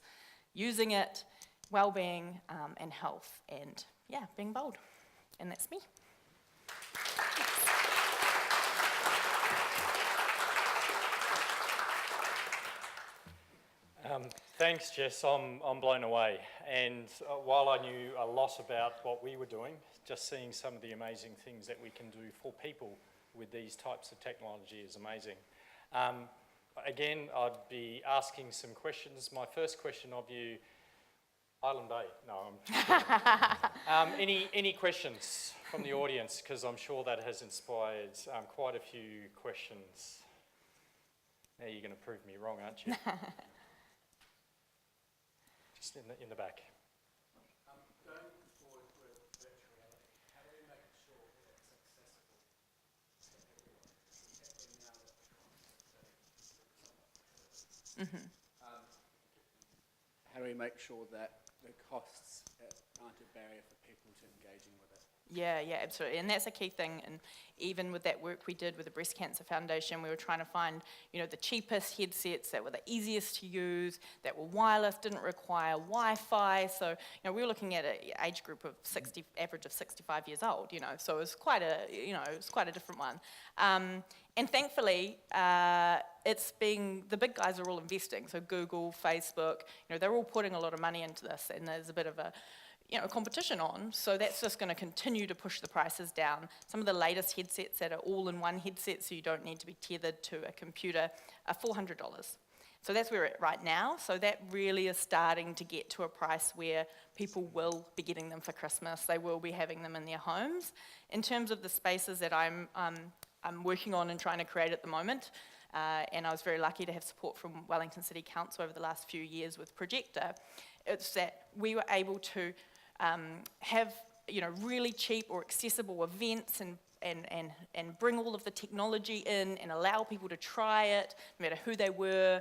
[SPEAKER 3] using it, well-being and health, and being bold. And that's me.
[SPEAKER 1] Thanks, Jess. I'm blown away. And while I knew a lot about what we were doing, just seeing some of the amazing things that we can do for people with these types of technology is amazing. Again, I'd be asking some questions. My first question of you, Island Bay. No, I'm any questions from the audience? Because I'm sure that has inspired quite a few questions. Now you're going to prove me wrong, aren't you? Just in the back.
[SPEAKER 6] Going forward with virtual reality, how do we make sure that it's accessible to everyone? Particularly now that the costs are somewhat prohibitive. How do we make sure that the costs aren't a barrier for people to engaging with it?
[SPEAKER 3] Yeah, absolutely. And that's a key thing. And even with that work we did with the Breast Cancer Foundation, we were trying to find, the cheapest headsets that were the easiest to use, that were wireless, didn't require Wi-Fi. So, we were looking at an age group of average of 65 years old, so it was quite a different one. And thankfully, the big guys are all investing. So Google, Facebook, they're all putting a lot of money into this, and there's a bit of a competition on, so that's just going to continue to push the prices down. Some of the latest headsets that are all-in-one headsets, so you don't need to be tethered to a computer, are $400. So that's where we're at right now. So that really is starting to get to a price where people will be getting them for Christmas. They will be having them in their homes. In terms of the spaces that I'm working on and trying to create at the moment, and I was very lucky to have support from Wellington City Council over the last few years with Projector, it's that we were able to have really cheap or accessible events and bring all of the technology in and allow people to try it, no matter who they were,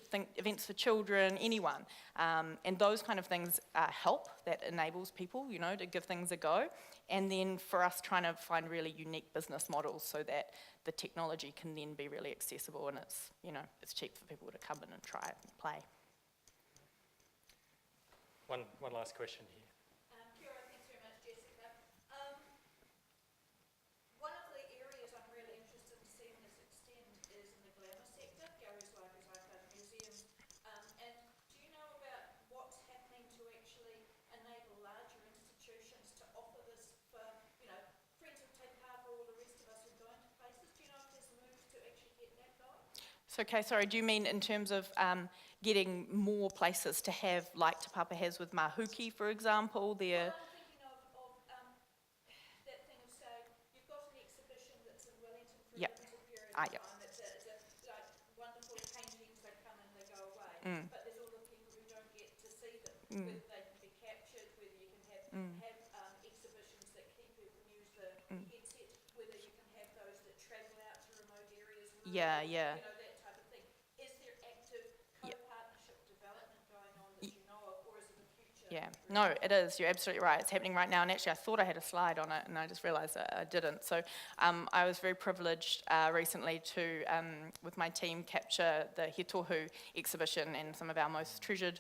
[SPEAKER 3] think events for children, anyone. And those kind of things help, that enables people, to give things a go. And then for us trying to find really unique business models so that the technology can then be really accessible and it's cheap for people to come in and try it and play.
[SPEAKER 1] One last question here.
[SPEAKER 7] Kia ora, thanks very much, Jessica. One of the areas I'm really interested in seeing this extend is in the glamour sector, galleries, libraries, archives, museums. And do you know about what's happening to actually enable larger institutions to offer this for, friends who take part for all the rest of us who go into places? Do you know if there's moves to actually get that going?
[SPEAKER 3] So, okay, sorry, do you mean in terms of getting more places to have, like Te Papa has with Mahuki, for example, there?
[SPEAKER 7] Well, I'm thinking of that thing of, say, you've got an exhibition that's in Wellington for a limited period of time. It's like wonderful paintings, they come and they go away. But there's all the people who don't get to see them, whether they can be captured, whether you can have exhibitions that keep people use the headset, whether you can have those that travel out to remote areas.
[SPEAKER 3] Yeah.
[SPEAKER 7] That type of thing. Is there active co-partnership development going on that you know of, or is it a future?
[SPEAKER 3] Yeah, no, it is. You're absolutely right. It's happening right now. And actually, I thought I had a slide on it, and I just realised I didn't. So I was very privileged recently to, with my team, capture the He Tohu exhibition and some of our most treasured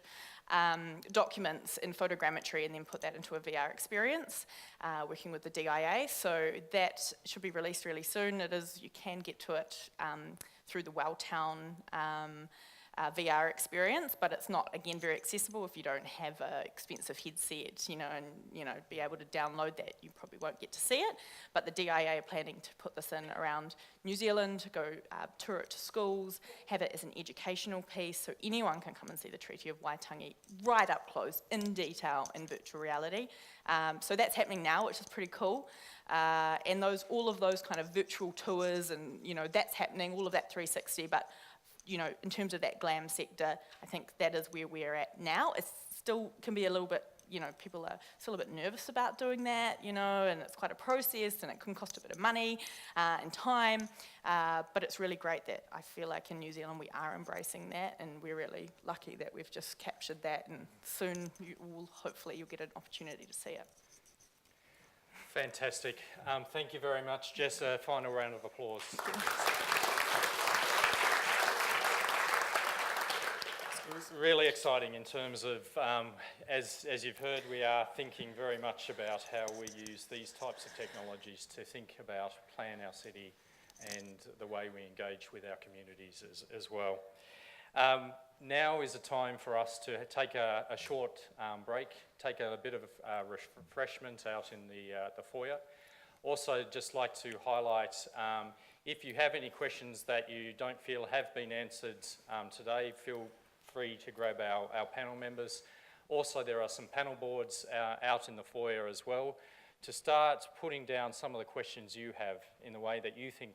[SPEAKER 3] documents in photogrammetry and then put that into a VR experience, working with the DIA. So that should be released really soon. You can get to it through the Welltown VR experience, but it's not, again, very accessible if you don't have an expensive headset, and, be able to download that. You probably won't get to see it, but the DIA are planning to put this in around New Zealand, to go tour it to schools, have it as an educational piece, so anyone can come and see the Treaty of Waitangi right up close, in detail, in virtual reality. So that's happening now, which is pretty cool. And all of those kind of virtual tours and, that's happening, all of that 360, but, in terms of that glam sector, I think that is where we're at now. It still can be a little bit, people are still a bit nervous about doing that, and it's quite a process and it can cost a bit of money and time, but it's really great that I feel like in New Zealand we are embracing that, and we're really lucky that we've just captured that, and soon hopefully you'll get an opportunity to see it.
[SPEAKER 1] Fantastic. Thank you very much. Jess, a final round of applause. It's really exciting in terms of, as you've heard, we are thinking very much about how we use these types of technologies to think about, plan our city, and the way we engage with our communities as well. Now is a time for us to take a short break, take a bit of refreshment out in the foyer. Also, just like to highlight, if you have any questions that you don't feel have been answered today, feel free to grab our panel members. Also, there are some panel boards out in the foyer as well to start putting down some of the questions you have in the way that you think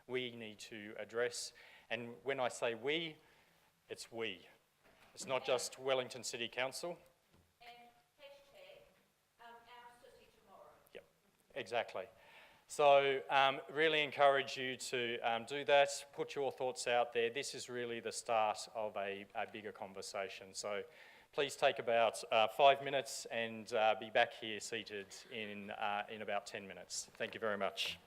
[SPEAKER 1] we need to address. And when I say we, it's we. It's not just Wellington City Council.
[SPEAKER 7] And hashtag our city tomorrow.
[SPEAKER 1] Yep, exactly. So really encourage you to do that, put your thoughts out there. This is really the start of a bigger conversation. So please take about 5 minutes and be back here seated in about 10 minutes. Thank you very much.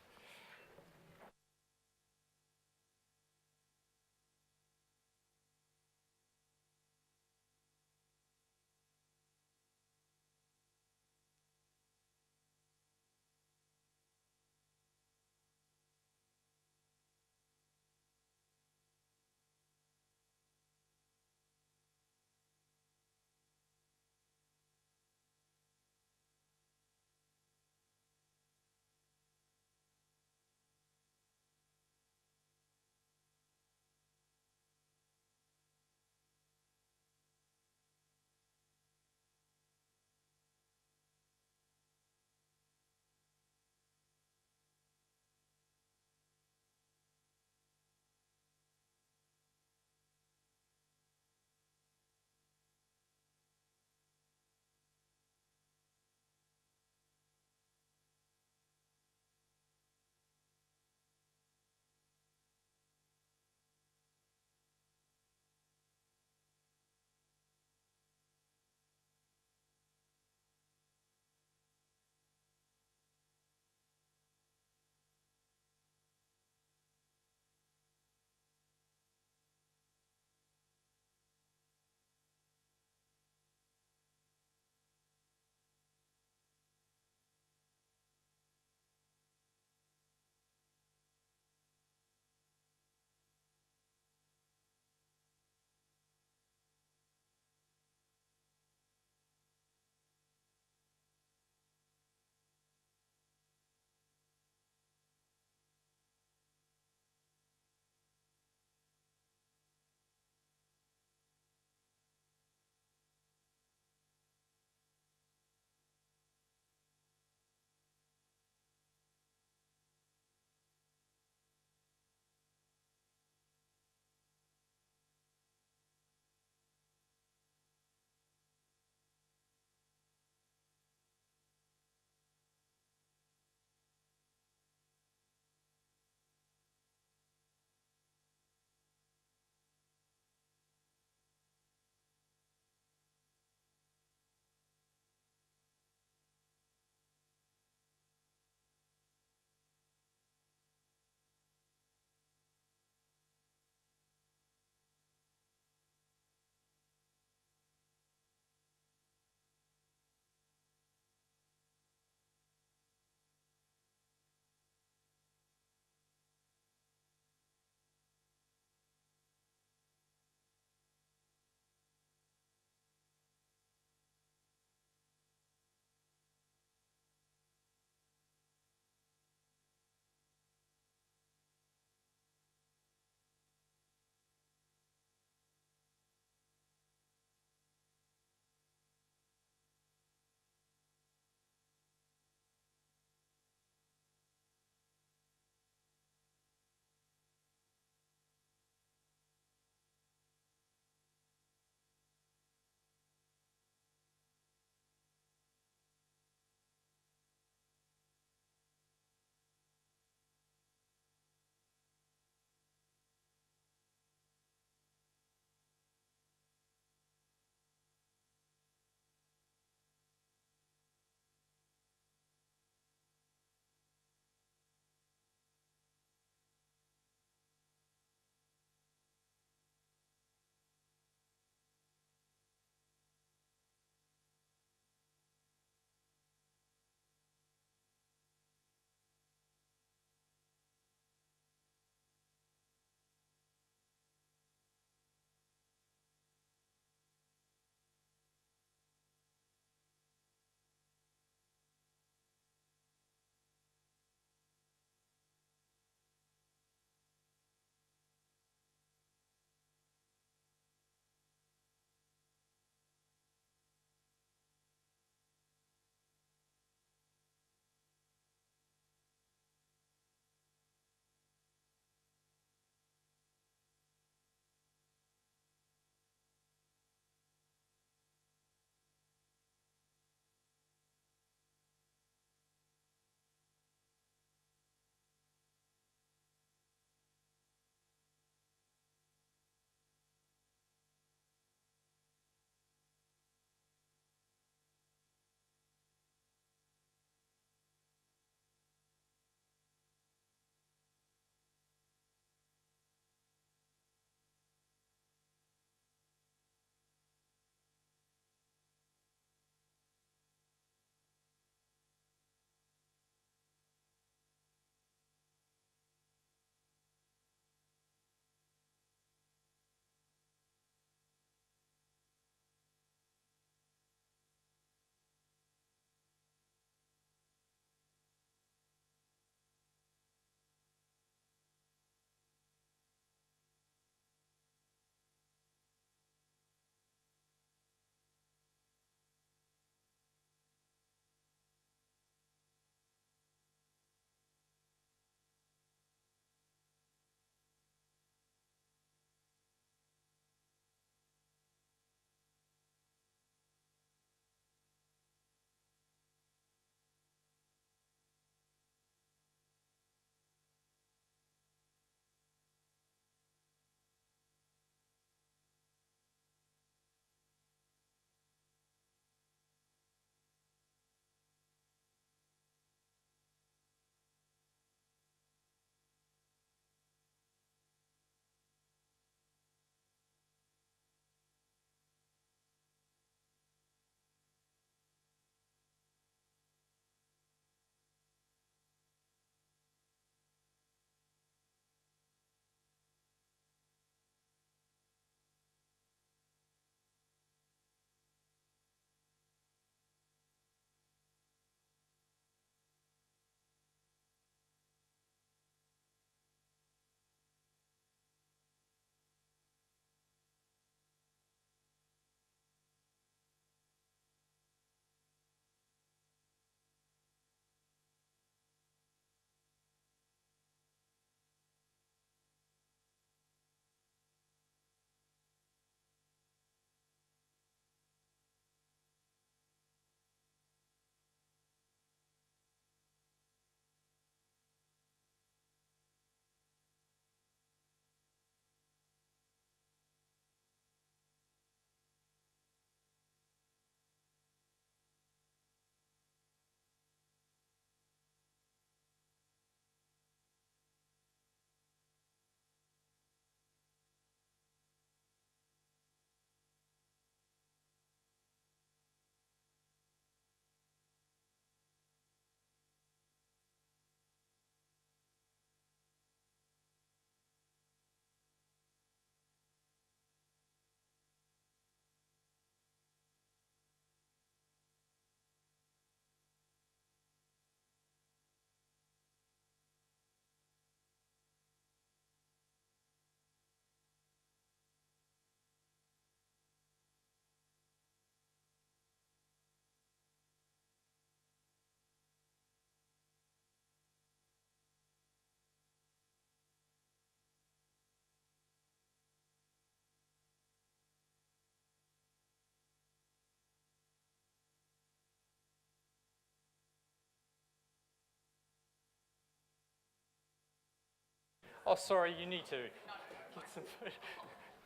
[SPEAKER 1] Oh, sorry, you need to get some food.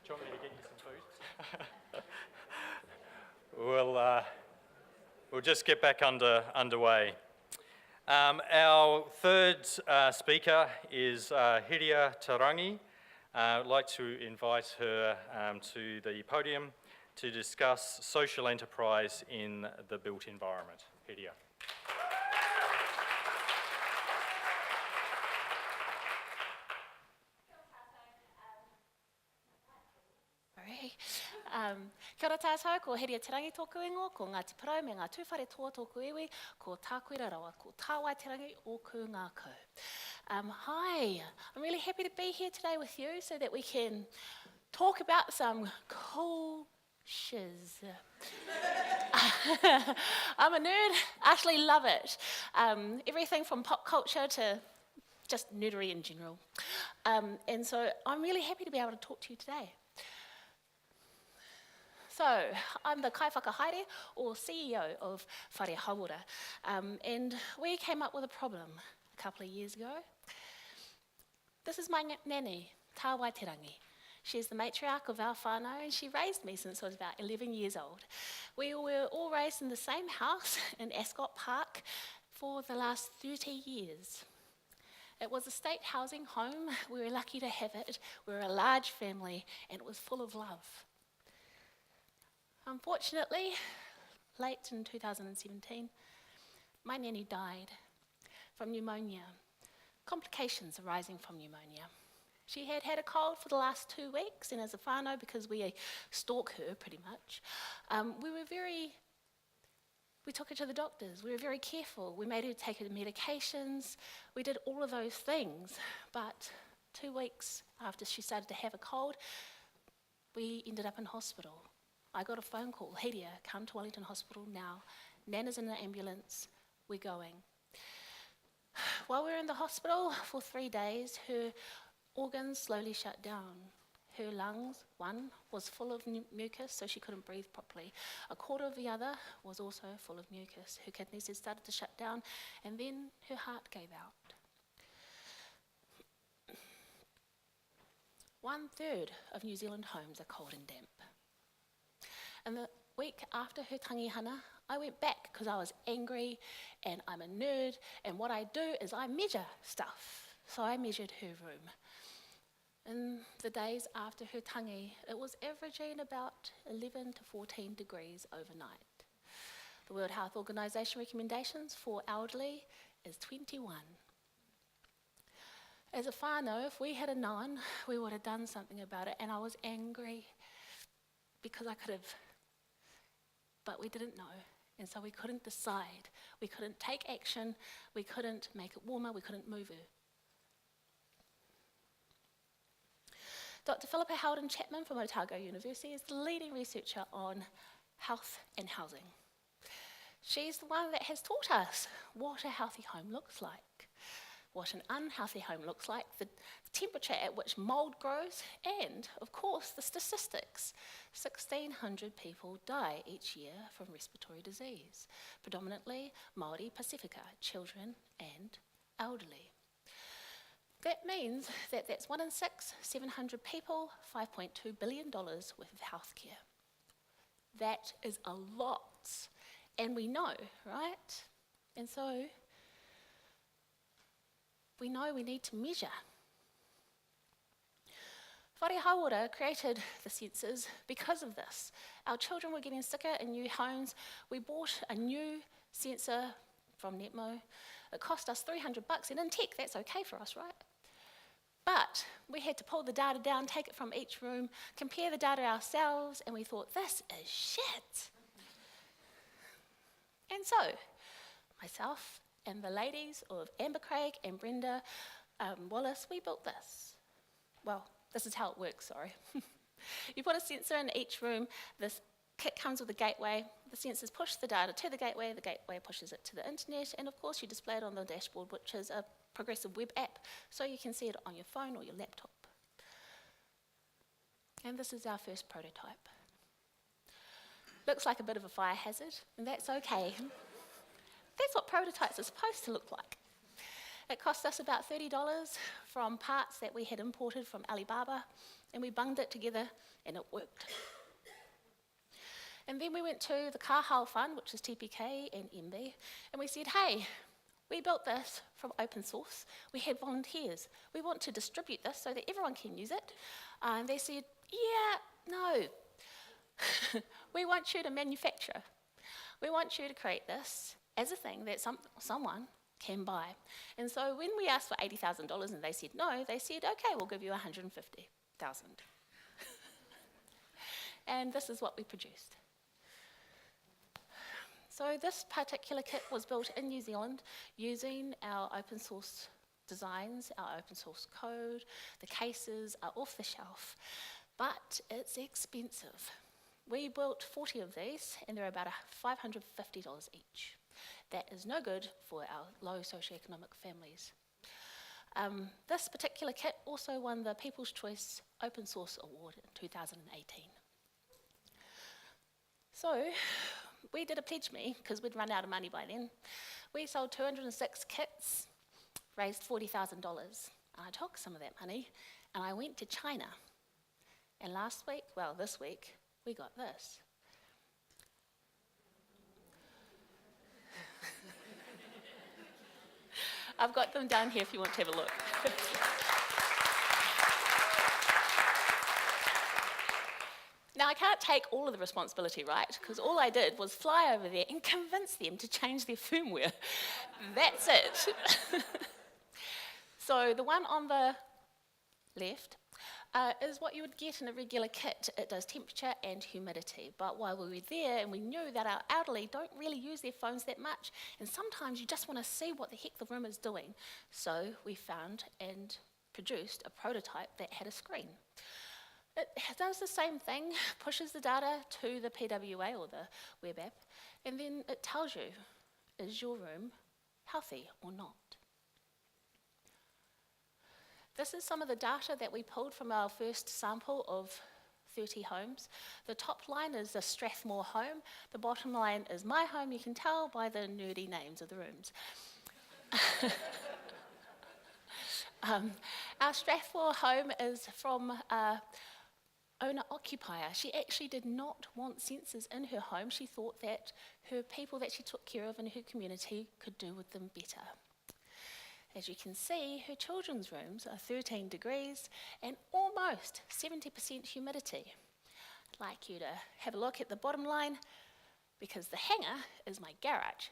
[SPEAKER 1] Do you want me to get you some food? We'll just get back underway. Our third speaker is Hiria Tarangi. I'd like to invite her to the podium to discuss social enterprise in the built environment. Hiria.
[SPEAKER 8] Kia ora tātou, ko Hiria Tarangi tōku ingo, ko Ngāti Parau me ngā tūwhare toa tōku iwi, ko tākuira rawa, ko tāwai Tarangi o ku ngā kau. Hi, I'm really happy to be here today with you so that we can talk about some cool shiz. I'm a nerd, actually love it. Everything from pop culture to just nerdery in general. And so I'm really happy to be able to talk to you today. So, I'm the kaiwhakahaere, or CEO of Whare Hawara, and we came up with a problem a couple of years ago. This is my nanny, Tā Waiterangi. She's the matriarch of our whānau, and she raised me since I was about 11 years old. We were all raised in the same house in Ascot Park for the last 30 years. It was a state housing home. We were lucky to have it. We were a large family, and it was full of love. Unfortunately, late in 2017, my nanny died from pneumonia, complications arising from pneumonia. She had had a cold for the last 2 weeks, and as a whānau, because we stalk her pretty much, we took her to the doctors. We were very careful. We made her take her medications. We did all of those things. But 2 weeks after she started to have a cold, we ended up in hospital. I got a phone call, Hiria, come to Wellington Hospital now. Nana's in an ambulance, we're going. While we were in the hospital for 3 days, her organs slowly shut down. Her lungs, one, was full of mucus, so she couldn't breathe properly. A quarter of the other was also full of mucus. Her kidneys had started to shut down, and then her heart gave out. 1/3 of New Zealand homes are cold and damp. And the week after her tangihana, I went back because I was angry and I'm a nerd, and what I do is I measure stuff. So I measured her room. In the days after her tangi, it was averaging about 11 to 14 degrees overnight. The World Health Organization recommendations for elderly is 21. As a whānau, if we had known, we would have done something about it, and I was angry because I could have, but we didn't know, and so we couldn't decide. We couldn't take action, we couldn't make it warmer, we couldn't move her. Dr. Philippa Howden Chapman from Otago University is the leading researcher on health and housing. She's the one that has taught us what a healthy home looks like, what an unhealthy home looks like, the temperature at which mould grows, and, of course, the statistics. 1,600 people die each year from respiratory disease, predominantly Māori Pacifica, children and elderly. That means that that's 1 in 6, 700 people, $5.2 billion worth of healthcare. That is a lot, and we know, right? And so, we know we need to measure. Whare Hawara created the sensors because of this. Our children were getting sicker in new homes. We bought a new sensor from Netmo. It cost us $300, and in tech, that's okay for us, right? But we had to pull the data down, take it from each room, compare the data ourselves, and we thought, this is shit. And so, myself and the ladies of Amber Craig and Brenda Wallace, we built this. Well, this is how it works, sorry. You put a sensor in each room, this kit comes with a gateway, the sensors push the data to the gateway pushes it to the internet, and of course you display it on the dashboard, which is a progressive web app, so you can see it on your phone or your laptop. And this is our first prototype. Looks like a bit of a fire hazard, and that's okay. That's what prototypes are supposed to look like. It cost us about $30 from parts that we had imported from Alibaba, and we bunged it together, and it worked. And then we went to the Kahal Fund, which is TPK and MB, and we said, hey, we built this from open source. We had volunteers. We want to distribute this so that everyone can use it. And they said, yeah, no. We want you to manufacture. We want you to create this as a thing that someone can buy. And so when we asked for $80,000 and they said no, they said, okay, we'll give you $150,000. And this is what we produced. So this particular kit was built in New Zealand using our open source designs, our open source code. The cases are off the shelf, but it's expensive. We built 40 of these, and they're about $550 each. That is no good for our low socioeconomic families. This particular kit also won the People's Choice Open Source Award in 2018. So we did a pledge me, because we'd run out of money by then. We sold 206 kits, raised $40,000. And I took some of that money, and I went to China. And this week, we got this. I've got them down here if you want to have a look. Now, I can't take all of the responsibility, right? Because all I did was fly over there and convince them to change their firmware. That's it. So the one on the left is what you would get in a regular kit. It does temperature and humidity. But while we were there and we knew that our elderly don't really use their phones that much, and sometimes you just want to see what the heck the room is doing. So we found and produced a prototype that had a screen. It does the same thing, pushes the data to the PWA or the web app, and then it tells you, is your room healthy or not? This is some of the data that we pulled from our first sample of 30 homes. The top line is the Strathmore home. The bottom line is my home. You can tell by the nerdy names of the rooms. Our Strathmore home is from owner-occupier. She actually did not want sensors in her home. She thought that her people that she took care of in her community could do with them better. As you can see, her children's rooms are 13 degrees and almost 70% humidity. I'd like you to have a look at the bottom line, because the hanger is my garage.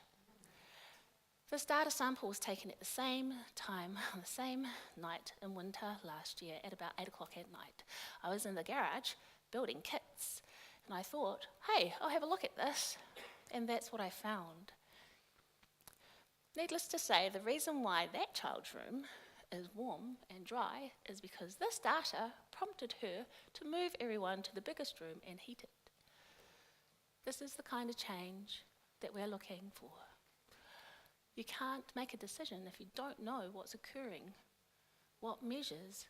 [SPEAKER 8] This data sample was taken at the same time, on the same night in winter last year at about 8 o'clock at night. I was in the garage building kits, and I thought, hey, I'll have a look at this, and that's what I found. Needless to say, the reason why that child's room is warm and dry is because this data prompted her to move everyone to the biggest room and heat it. This is the kind of change that we're looking for. You can't make a decision if you don't know what's occurring, what measures,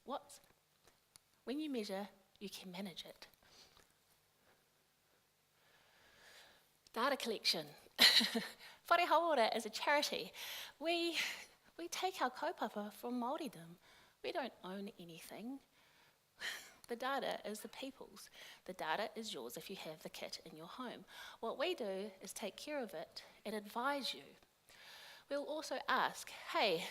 [SPEAKER 8] when you measure, you can manage it. Data collection. Whare Hauora is a charity. We take our kaupapa from Māoridom. We don't own anything. The data is the people's. The data is yours if you have the kit in your home. What we do is take care of it and advise you. We'll also ask, hey,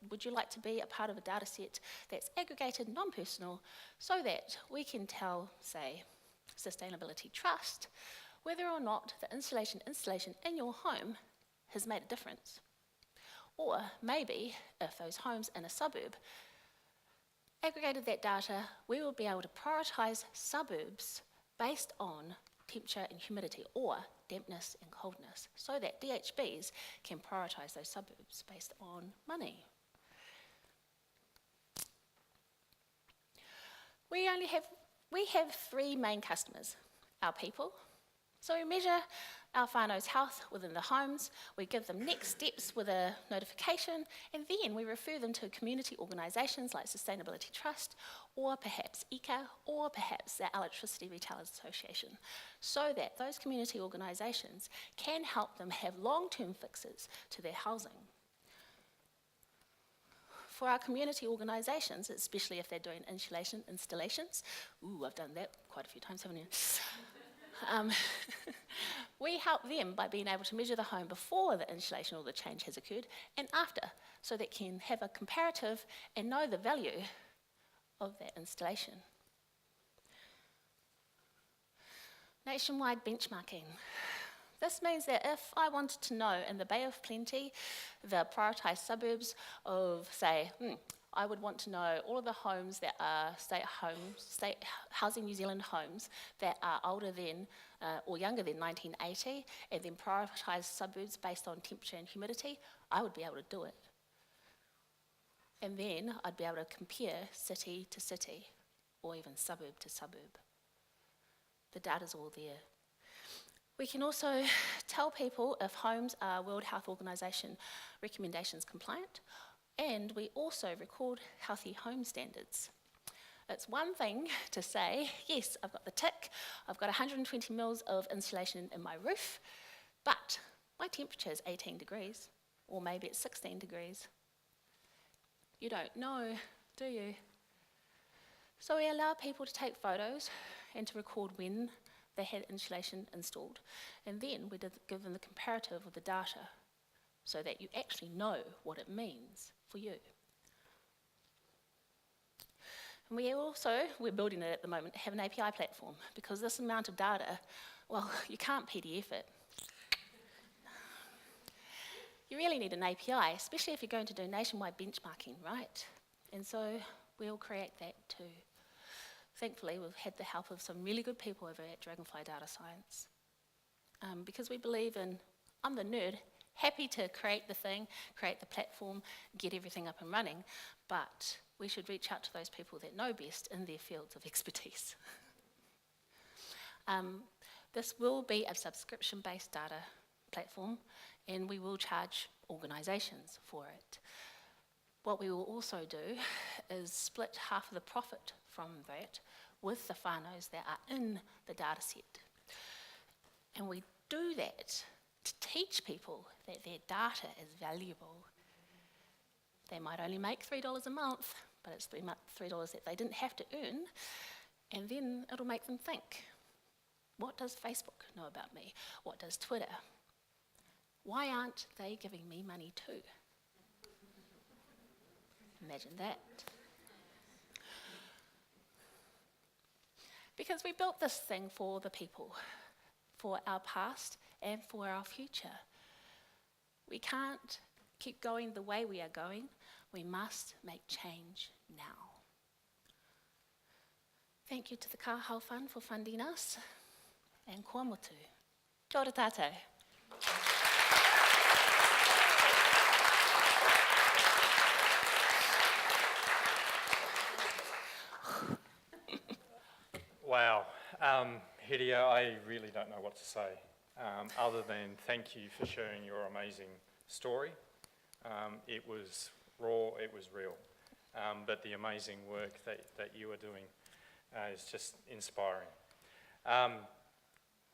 [SPEAKER 8] would you like to be a part of a data set that's aggregated, non-personal, so that we can tell, say, Sustainability Trust, whether or not the installation in your home has made a difference. Or maybe, if those homes in a suburb aggregated that data, we will be able to prioritise suburbs based on temperature and humidity, or dampness and coldness, so that DHBs can prioritise those suburbs based on money. We have three main customers: our people. So we measure our whānau's health within the homes, we give them next steps with a notification, and then we refer them to community organisations like Sustainability Trust, or perhaps ICA, or perhaps the Electricity Retailers Association, so that those community organisations can help them have long-term fixes to their housing. for our community organisations, especially if they're doing insulation installations, ooh, I've done that quite a few times, haven't you? We help them by being able to measure the home before the installation or the change has occurred and after, so they can have a comparative and know the value of that installation. Nationwide benchmarking. This means that if I wanted to know in the Bay of Plenty, the prioritised suburbs of, say, I would want to know all of the homes that are state housing New Zealand homes that are older than or younger than 1980, and then prioritise suburbs based on temperature and humidity, I would be able to do it. And then I'd be able to compare city to city, or even suburb to suburb. The data's all there. We can also tell people if homes are World Health Organization recommendations compliant, and we also record healthy home standards. It's one thing to say, yes, I've got the tick, I've got 120 mils of insulation in my roof, but my temperature is 18 degrees, or maybe it's 16 degrees. You don't know, do you? So we allow people to take photos and to record when they had insulation installed, and then we did give them the comparative of the data so that you actually know what it means for you. And we're building it at the moment, have an API platform, because this amount of data, well, you can't PDF it. You really need an API, especially if you're going to do nationwide benchmarking, right? And so we'll create that too. Thankfully, we've had the help of some really good people over at Dragonfly Data Science. Because we believe in, I'm the nerd, happy to create the thing, create the platform, get everything up and running, but we should reach out to those people that know best in their fields of expertise. This will be a subscription-based data platform, and we will charge organisations for it. What we will also do is split half of the profit from that with the whānaus that are in the data set. And we do that to teach people that their data is valuable. They might only make $3 a month, but it's $3 that they didn't have to earn, and then it'll make them think, what does Facebook know about me? What does Twitter? Why aren't they giving me money too? Imagine that. Because we built this thing for the people, for our past and for our future. We can't keep going the way we are going. We must make change now. Thank you to the Kahau Fund for funding us, and kua motu. Kia ora tātou.
[SPEAKER 1] Wow. Hidia, I really don't know what to say, other than thank you for sharing your amazing story. It was raw, it was real, but the amazing work that you are doing is just inspiring.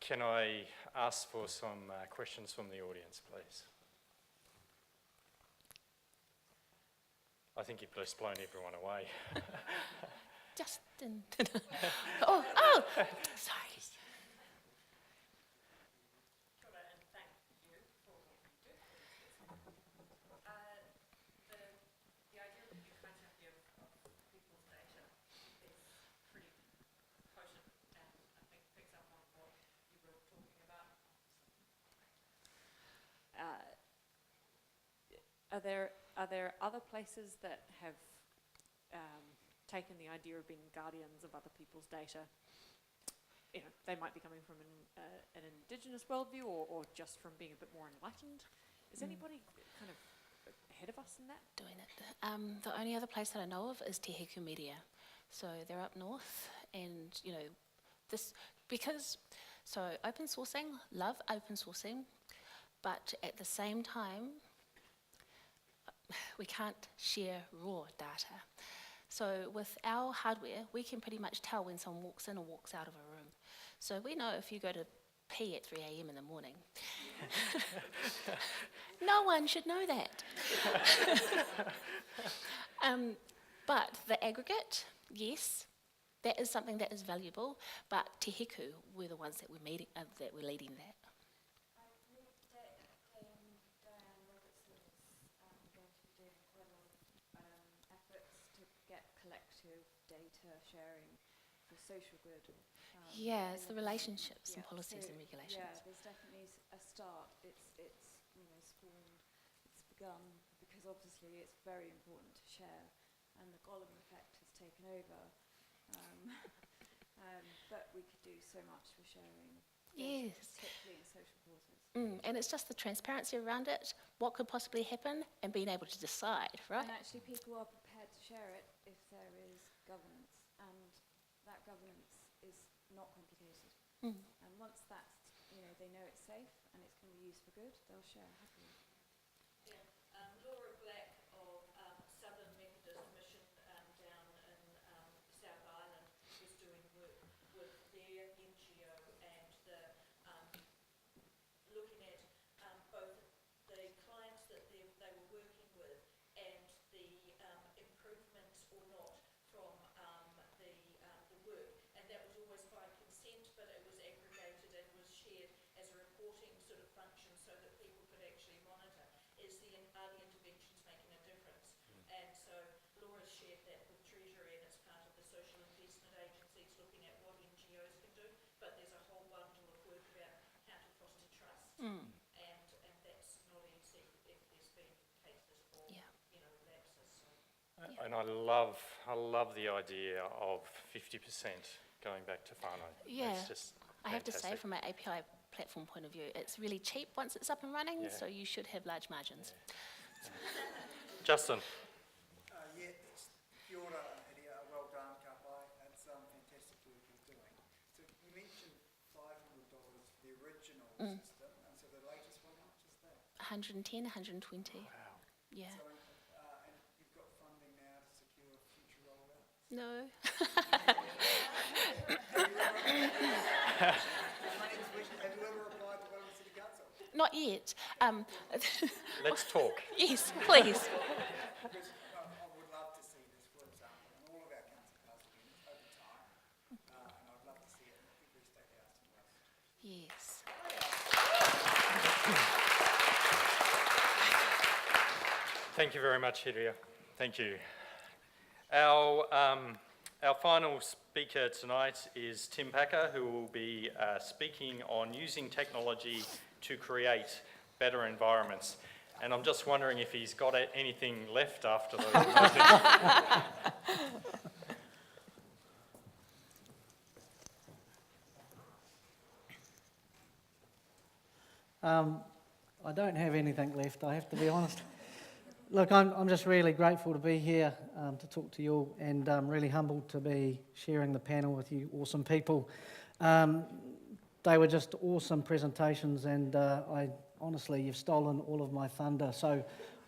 [SPEAKER 1] Can I ask for some questions from the audience, please? I think you've just blown everyone away.
[SPEAKER 8] Justin. oh, sorry.
[SPEAKER 9] The idea that you can't have your people's data is pretty potent, and I think picks up on what you were talking about. Are there other places that have taken the idea of being guardians of other people's data? You know, they might be coming from an Indigenous worldview, or just from being a bit more enlightened. Is anybody kind of ahead of us in that?
[SPEAKER 8] Doing it. The only other place that I know of is Te Heku Media. So they're up north, and you know, so open sourcing, love open sourcing, but at the same time, we can't share raw data. So with our hardware, we can pretty much tell when someone walks in or walks out of a room. So we know if you go to pee at 3 a.m. in the morning. No one should know that. But the aggregate, yes, that is something that is valuable, but Te Heku were the ones that were leading that.
[SPEAKER 10] I believe Diane Robertson is going to be doing quite a lot of efforts to get collective data sharing for social good.
[SPEAKER 8] Yeah,
[SPEAKER 10] in
[SPEAKER 8] it's the
[SPEAKER 10] community.
[SPEAKER 8] relationships and
[SPEAKER 10] Yeah,
[SPEAKER 8] policies
[SPEAKER 10] so,
[SPEAKER 8] and regulations.
[SPEAKER 10] Yeah, there's definitely a start. It's spawned, it's begun, because obviously it's very important to share, and the Gollum effect has taken over. But we could do so much for sharing, data,
[SPEAKER 8] Yes.
[SPEAKER 10] particularly in social causes.
[SPEAKER 8] And it's just the transparency around it, what could possibly happen, and being able to decide, right?
[SPEAKER 10] And actually, people are prepared to share it if there is governance, and that governance is not complicated. And once that's, they know it's safe and it's going to be used for good, they'll share happily.
[SPEAKER 7] Yeah, Laura Black of Southern Methodist Mission down in South Island was doing work with their NGO and looking at both the clients that they were working with and the improvements or not from the work. And that was always by consent, but it was aggregated and was shared as a reporting sort of function so that people could actually monitor. Are the interventions making a difference? And so Laura shared that with Treasury, and it's part of the social investment agencies looking at what NGOs can do, but there's a whole bundle of work about how to foster trust, and that's not easy if there's been cases or lapses. So.
[SPEAKER 1] And I love the idea of 50% going back to whānau.
[SPEAKER 8] Yeah.
[SPEAKER 1] It's just
[SPEAKER 8] I have to say,
[SPEAKER 1] fantastic.
[SPEAKER 8] from an API platform point of view, it's really cheap once it's up and running,
[SPEAKER 1] Yeah.
[SPEAKER 8] so you should have large margins.
[SPEAKER 1] Justin.
[SPEAKER 2] Kia ora, Hiria, well done, ka pai. That's fantastic work you're doing. So you mentioned $500 for the original system, and so the latest one, how much is that?
[SPEAKER 8] 110, 120.
[SPEAKER 1] Wow.
[SPEAKER 8] Yeah.
[SPEAKER 2] So, and you've got funding now to secure future rollouts?
[SPEAKER 8] No.
[SPEAKER 2] Have you ever applied to Wellington City Council?
[SPEAKER 8] Not yet.
[SPEAKER 1] Let's talk.
[SPEAKER 8] Yes, please.
[SPEAKER 2] Because I would love to see this, for example, in all of our council council units over time, and I'd love to see it in every state house in Wellington.
[SPEAKER 8] Yes.
[SPEAKER 1] Thank you very much, Hiria. Thank you. Our final speaker tonight is Tim Packer, who will be speaking on using technology to create better environments. And I'm just wondering if he's got anything left after the
[SPEAKER 6] I don't have anything left, I have to be honest. Look, I'm just really grateful to be here to talk to you all, and really humbled to be sharing the panel with you awesome people. They were just awesome presentations, and honestly, you've stolen all of my thunder. So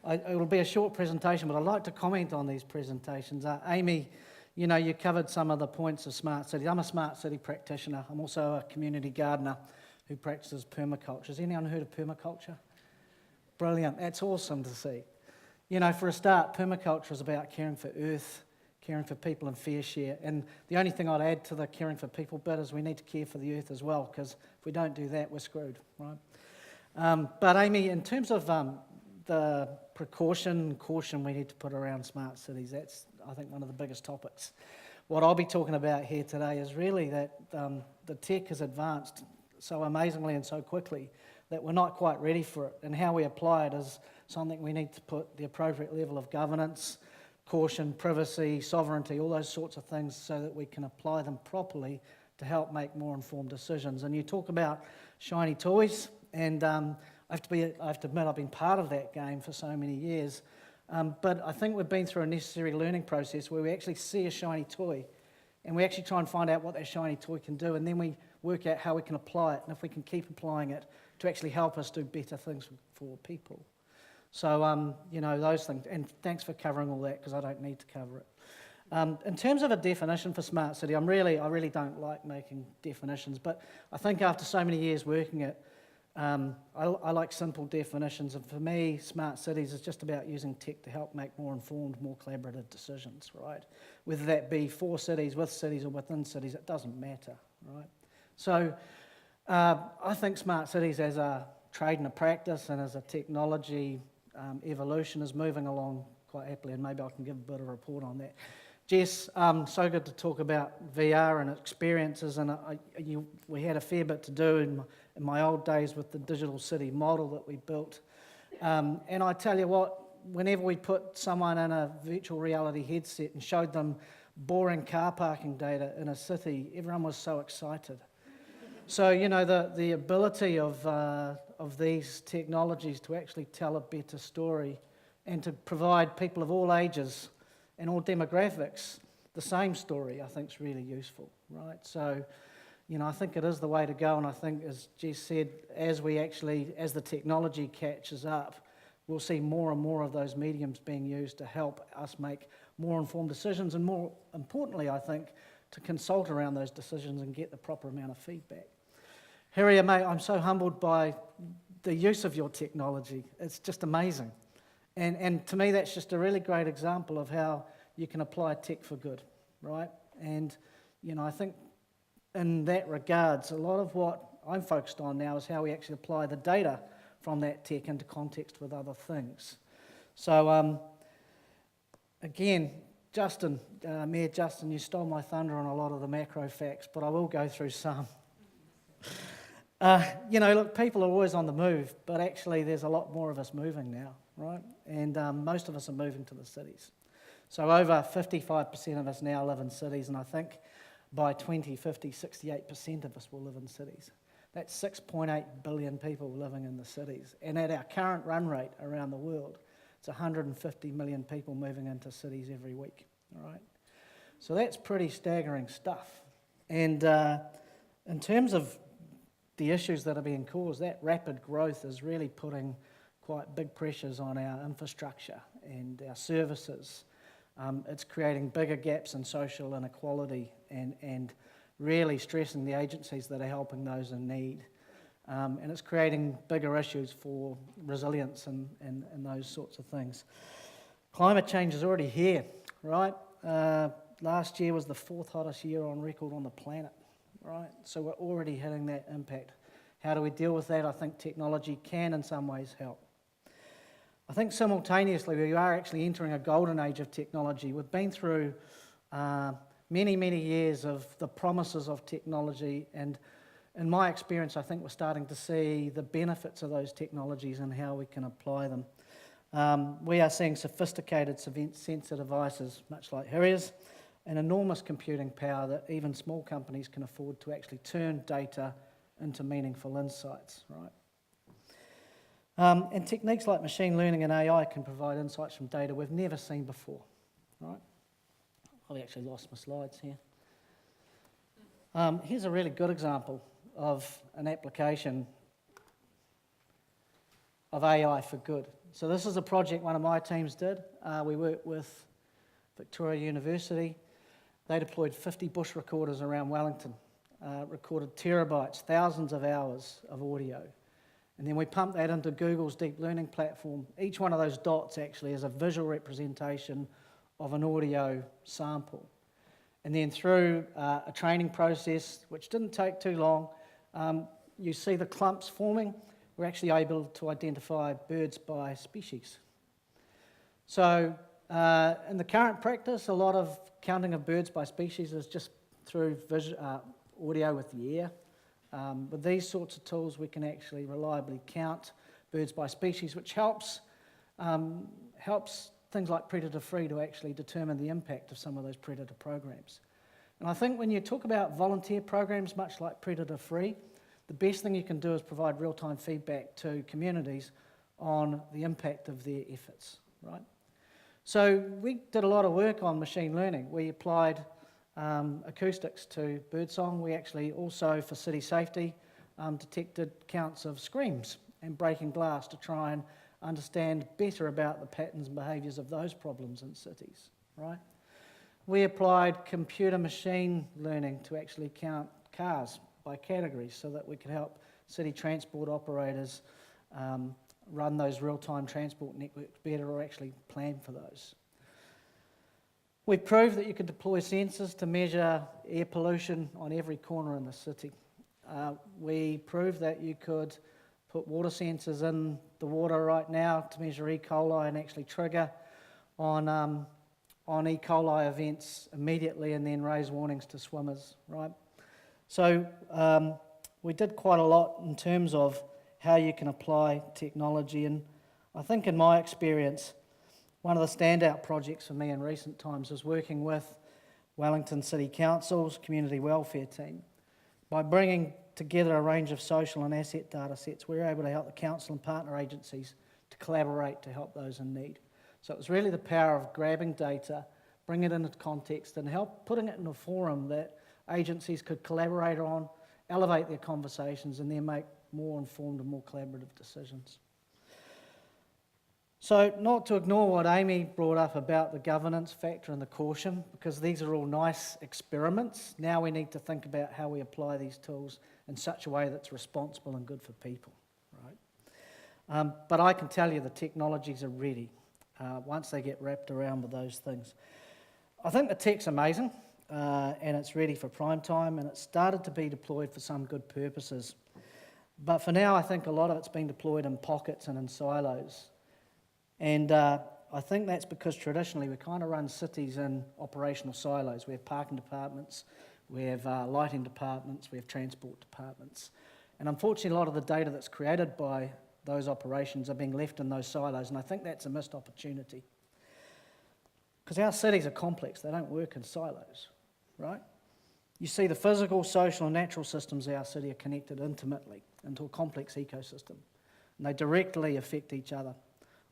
[SPEAKER 6] it will be a short presentation, but I'd like to comment on these presentations. Amy, you covered some of the points of smart cities. I'm a smart city practitioner. I'm also a community gardener who practices permaculture. Has anyone heard of permaculture? Brilliant. That's awesome to see. For a start, permaculture is about caring for earth, caring for people and fair share. And the only thing I'd add to the caring for people bit is we need to care for the earth as well, because if we don't do that, we're screwed, right? But Amy, in terms of the precaution and caution we need to put around smart cities, that's, I think, one of the biggest topics. What I'll be talking about here today is really that the tech has advanced so amazingly and so quickly that we're not quite ready for it, and how we apply it is something we need to put the appropriate level of governance, caution, privacy, sovereignty, all those sorts of things, so that we can apply them properly to help make more informed decisions. And you talk about shiny toys, and I have to admit I've been part of that game for so many years, but I think we've been through a necessary learning process where we actually see a shiny toy, and we actually try and find out what that shiny toy can do, and then we work out how we can apply it, and if we can keep applying it to actually help us do better things for people. So, those things. And thanks for covering all that, because I don't need to cover it. In terms of a definition for smart city, I really don't like making definitions, but I think after so many years working at I like simple definitions, and for me, smart cities is just about using tech to help make more informed, more collaborative decisions, right? Whether that be for cities, with cities, or within cities, it doesn't matter, right? So I think smart cities as a trade and a practice and as a technology evolution is moving along quite happily, and maybe I can give a bit of a report on that. Jess, so good to talk about VR and experiences, and we had a fair bit to do in my old days with the digital city model that we built. And I tell you what, whenever we put someone in a virtual reality headset and showed them boring car parking data in a city, everyone was so excited. So, you know, the ability of these technologies to actually tell a better story and to provide people of all ages and all demographics the same story, I think is really useful, right? So, you know, I think it is the way to go, and I think, as Jess said, as the technology catches up, we'll see more and more of those mediums being used to help us make more informed decisions, and more importantly, I think, to consult around those decisions and get the proper amount of feedback. Harrier, mate, I'm so humbled by the use of your technology. It's just amazing. And to me, that's just a really great example of how you can apply tech for good, right? And, you know, I think in that regards, a lot of what I'm focused on now is how we actually apply the data from that tech into context with other things. So, again, Justin, Mayor Justin, you stole my thunder on a lot of the macro facts, but I will go through some. You know, look, people are always on the move, but actually there's a lot more of us moving now, right? And most of us are moving to the cities. So over 55% of us now live in cities, and I think by 2050, 68% of us will live in cities. That's 6.8 billion people living in the cities. And at our current run rate around the world, it's 150 million people moving into cities every week, all right? So that's pretty staggering stuff. And in terms of the issues that are being caused, that rapid growth is really putting quite big pressures on our infrastructure and our services. It's creating bigger gaps in social inequality and really stressing the agencies that are helping those in need. And it's creating bigger issues for resilience and those sorts of things. Climate change is already here, right? Last year was the 4th hottest year on record on the planet, right? So we're already hitting that impact. How do we deal with that? I think technology can in some ways help. I think simultaneously we are actually entering a golden age of technology. We've been through many, many years of the promises of technology, and in my experience I think we're starting to see the benefits of those technologies and how we can apply them. We are seeing sophisticated sensor devices, much like Harriers, and enormous computing power that even small companies can afford to actually turn data into meaningful insights, right? And techniques like machine learning and AI can provide insights from data we've never seen before, right? I've actually lost my slides here. Here's a really good example of an application of AI for good. So this is a project one of my teams did. We worked with Victoria University. They deployed 50 bush recorders around Wellington, recorded terabytes, thousands of hours of audio. And then we pumped that into Google's deep learning platform. Each one of those dots actually is a visual representation of an audio sample. And then through a training process, which didn't take too long, you see the clumps forming. We're actually able to identify birds by species. So in the current practice, a lot of counting of birds by species is just through audio with the ear. With these sorts of tools, we can actually reliably count birds by species, which helps things like predator-free to actually determine the impact of some of those predator programs. And I think when you talk about volunteer programs, much like predator-free, the best thing you can do is provide real-time feedback to communities on the impact of their efforts, right? So we did a lot of work on machine learning. We applied acoustics to birdsong. We actually also, for city safety, detected counts of screams and breaking glass to try and understand better about the patterns and behaviours of those problems in cities, right? We applied computer machine learning to actually count cars by categories so that we could help city transport operators run those real-time transport networks better or actually plan for those. We've proved that you could deploy sensors to measure air pollution on every corner in the city. We proved that you could put water sensors in the water right now to measure E. coli and actually trigger on E. coli events immediately and then raise warnings to swimmers, right? So we did quite a lot in terms of how you can apply technology, and I think in my experience, one of the standout projects for me in recent times was working with Wellington City Council's community welfare team. By bringing together a range of social and asset data sets, we were able to help the council and partner agencies to collaborate to help those in need. So it was really the power of grabbing data, bring it into context, and help putting it in a forum that agencies could collaborate on, elevate their conversations, and then make more informed and more collaborative decisions. So not to ignore what Amy brought up about the governance factor and the caution, because these are all nice experiments. Now we need to think about how we apply these tools in such a way that's responsible and good for people, right? But I can tell you the technologies are ready once they get wrapped around with those things. I think the tech's amazing and it's ready for prime time, and it's started to be deployed for some good purposes. But for now, I think a lot of it's been deployed in pockets and in silos. And I think that's because traditionally we kind of run cities in operational silos. We have parking departments, we have lighting departments, we have transport departments. And unfortunately, a lot of the data that's created by those operations are being left in those silos, and I think that's a missed opportunity. Because our cities are complex, they don't work in silos, right? You see, the physical, social and natural systems of our city are connected intimately into a complex ecosystem, and they directly affect each other.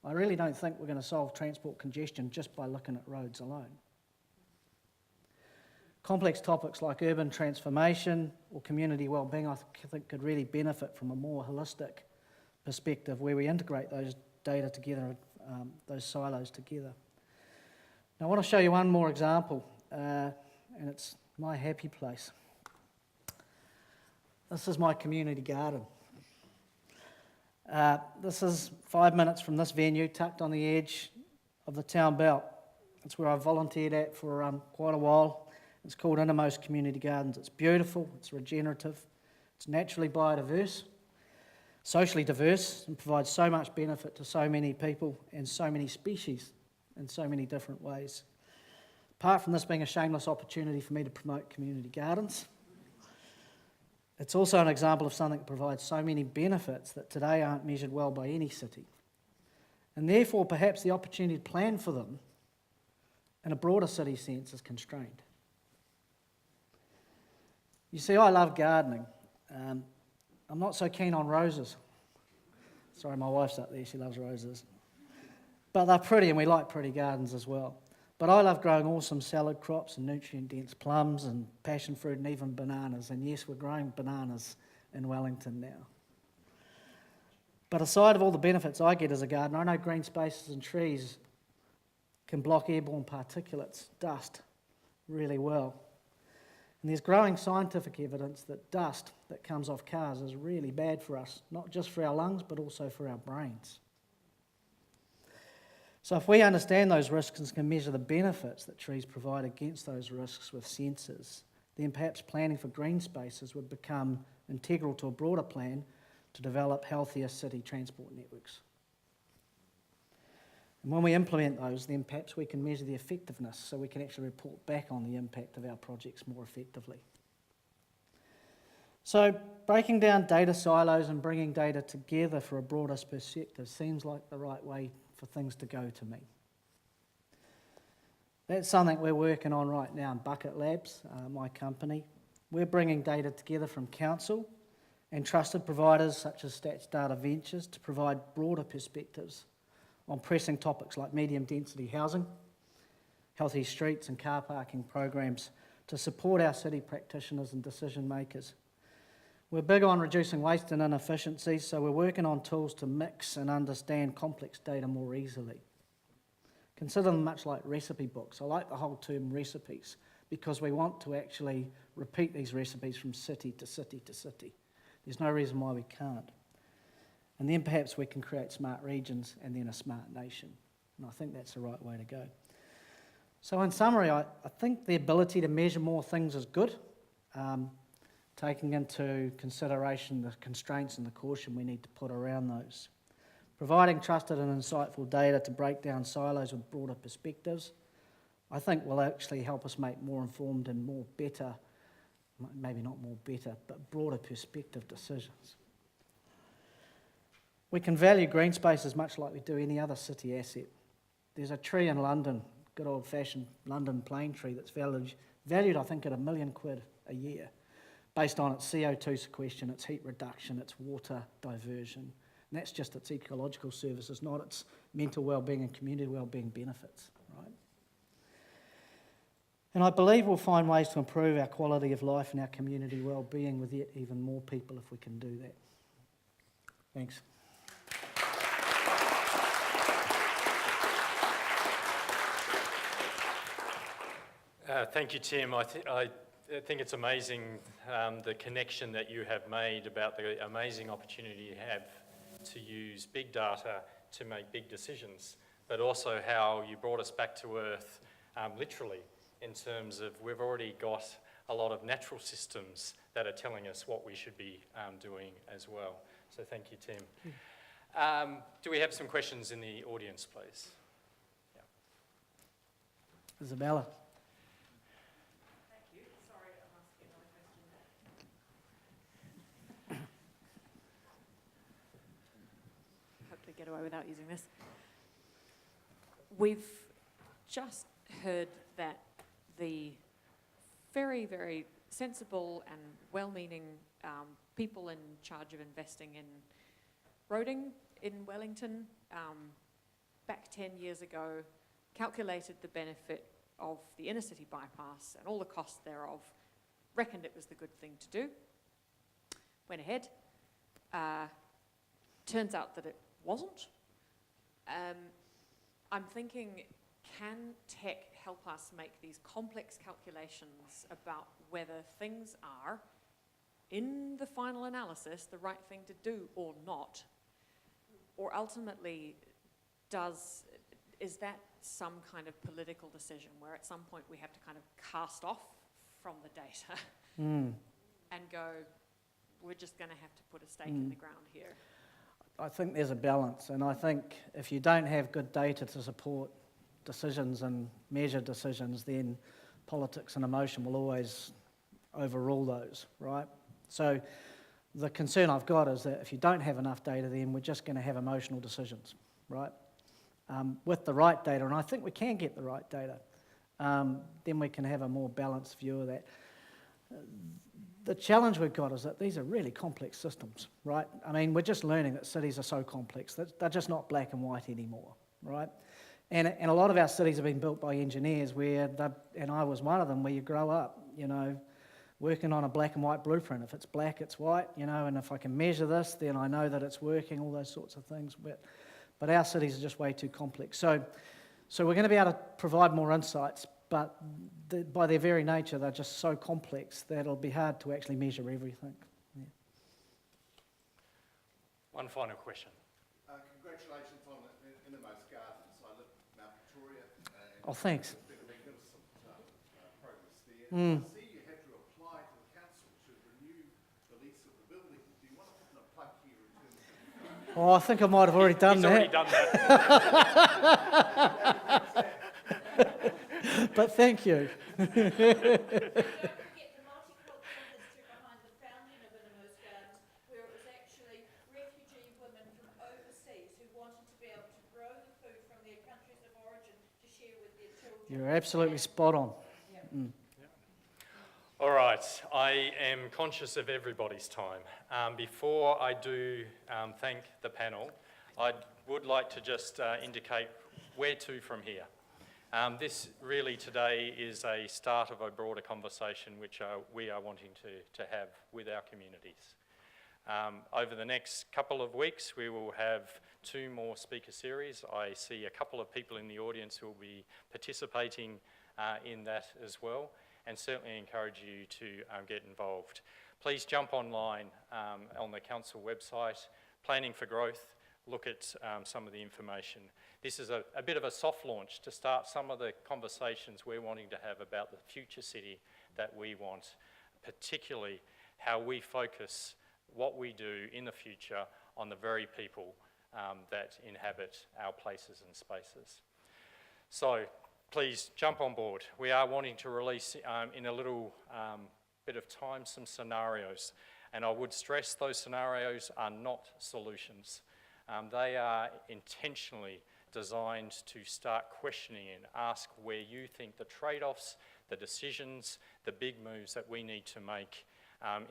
[SPEAKER 6] I really don't think we're going to solve transport congestion just by looking at roads alone. Complex topics like urban transformation or community well-being, I think, could really benefit from a more holistic perspective where we integrate those data together, those silos together. Now, I want to show you one more example, and it's my happy place. This is my community garden. This is 5 minutes from this venue, tucked on the edge of the town belt. It's where I volunteered at for quite a while. It's called Innermost Community Gardens. It's beautiful, it's regenerative, it's naturally biodiverse, socially diverse, and provides so much benefit to so many people and so many species in so many different ways. Apart from this being a shameless opportunity for me to promote community gardens, it's also an example of something that provides so many benefits that today aren't measured well by any city. And therefore, perhaps the opportunity to plan for them in a broader city sense is constrained. You see, I love gardening. I'm not so keen on roses. Sorry, my wife's up there, she loves roses. But they're pretty, and we like pretty gardens as well. But I love growing awesome salad crops and nutrient-dense plums and passion fruit and even bananas. And yes, we're growing bananas in Wellington now. But aside of all the benefits I get as a gardener, I know green spaces and trees can block airborne particulates, dust, really well. And there's growing scientific evidence that dust that comes off cars is really bad for us, not just for our lungs, but also for our brains. So if we understand those risks and can measure the benefits that trees provide against those risks with sensors, then perhaps planning for green spaces would become integral to a broader plan to develop healthier city transport networks. And when we implement those, then perhaps we can measure the effectiveness so we can actually report back on the impact of our projects more effectively. So breaking down data silos and bringing data together for a broader perspective seems like the right way for things to go to me. That's something we're working on right now in Bucket Labs, my company. We're bringing data together from council and trusted providers such as Stats Data Ventures to provide broader perspectives on pressing topics like medium density housing, healthy streets and car parking programs to support our city practitioners and decision makers. We're big on reducing waste and inefficiencies, so we're working on tools to mix and understand complex data more easily. Consider them much like recipe books. I like the whole term recipes because we want to actually repeat these recipes from city to city to city. There's no reason why we can't. And then perhaps we can create smart regions and then a smart nation. And I think that's the right way to go. So in summary, I think the ability to measure more things is good, taking into consideration the constraints and the caution we need to put around those. Providing trusted and insightful data to break down silos with broader perspectives, I think will actually help us make more informed and more better, maybe not more better, but broader perspective decisions. We can value green spaces much like we do any other city asset. There's a tree in London, good old-fashioned London plane tree, that's valued I think at £1 million a year, based on its CO2 sequestration, its heat reduction, its water diversion. And that's just its ecological services, not its mental well-being and community well-being benefits, right? And I believe we'll find ways to improve our quality of life and our community well-being with yet even more people if we can do that. Thanks.
[SPEAKER 1] Thank you, Tim. I think it's amazing the connection that you have made about the amazing opportunity you have to use big data to make big decisions, but also how you brought us back to earth, literally, in terms of we've already got a lot of natural systems that are telling us what we should be doing as well. So thank you, Tim. Do we have some questions in the audience, please? Yeah.
[SPEAKER 6] Isabella.
[SPEAKER 9] Get away without using this. We've just heard that the very, very sensible and well-meaning people in charge of investing in roading in Wellington back 10 years ago calculated the benefit of the inner city bypass and all the costs thereof, reckoned it was the good thing to do, went ahead. Turns out that it wasn't. I'm thinking, can tech help us make these complex calculations about whether things are, in the final analysis, the right thing to do or not? Or ultimately, is that some kind of political decision where at some point we have to kind of cast off from the data and go, we're just going to have to put a stake in the ground here?
[SPEAKER 6] I think there's a balance, and I think if you don't have good data to support decisions and measure decisions, then politics and emotion will always overrule those, right? So the concern I've got is that if you don't have enough data, then we're just going to have emotional decisions, right? With the right data, and I think we can get the right data, then we can have a more balanced view of that. The challenge we've got is that these are really complex systems, right? I mean, we're just learning that cities are so complex that they're just not black and white anymore, right? And a lot of our cities have been built by engineers and I was one of them, where you grow up, working on a black and white blueprint. If it's black, it's white, and if I can measure this, then I know that it's working, all those sorts of things. But our cities are just way too complex. So we're going to be able to provide more insights, but by their very nature, they're just so complex that it'll be hard to actually measure everything. Yeah.
[SPEAKER 1] One final question.
[SPEAKER 5] Congratulations on the innermost gardens. I live in Mount Victoria.
[SPEAKER 6] Oh, thanks.
[SPEAKER 5] There's been a magnificent progress there. I see you had to apply to the council to renew the lease of the building. Do you want to put in a plug here in terms of...
[SPEAKER 6] Oh, I think I might have already done that.
[SPEAKER 1] He's already done that.
[SPEAKER 6] But thank you.
[SPEAKER 7] Don't forget the multicultural history behind the founding of Innermost Gardens, where it was actually refugee women from overseas who wanted to be able to grow the food from their countries of origin to share with their children.
[SPEAKER 6] You're absolutely spot on.
[SPEAKER 1] All right, I am conscious of everybody's time. Before I do thank the panel, I would like to just indicate where to from here. This really today is a start of a broader conversation which we are wanting to have with our communities. Over the next couple of weeks, we will have 2 more speaker series. I see a couple of people in the audience who will be participating in that as well, and certainly encourage you to get involved. please jump online on the council website, Planning for Growth, look at some of the information. This is a bit of a soft launch to start some of the conversations we're wanting to have about the future city that we want, particularly how we focus what we do in the future on the very people that inhabit our places and spaces. So please jump on board. We are wanting to release in a little bit of time some scenarios, and I would stress those scenarios are not solutions. They are intentionally designed to start questioning and ask where you think the trade-offs, the decisions, the big moves that we need to make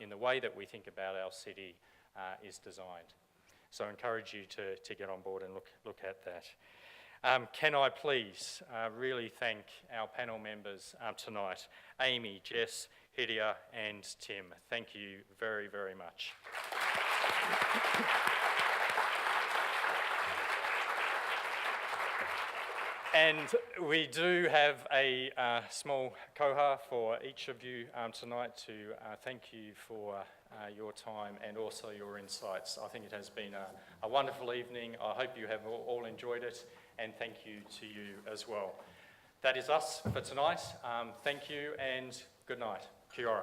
[SPEAKER 1] in the way that we think about our city is designed. So I encourage you to get on board and look at that. Can I please really thank our panel members tonight, Amy, Jess, Hidia and Tim. Thank you very, very much. And we do have a small koha for each of you tonight to thank you for your time and also your insights. I think it has been a wonderful evening. I hope you have all enjoyed it, and thank you to you as well. That is us for tonight. Thank you and good night. Kia ora.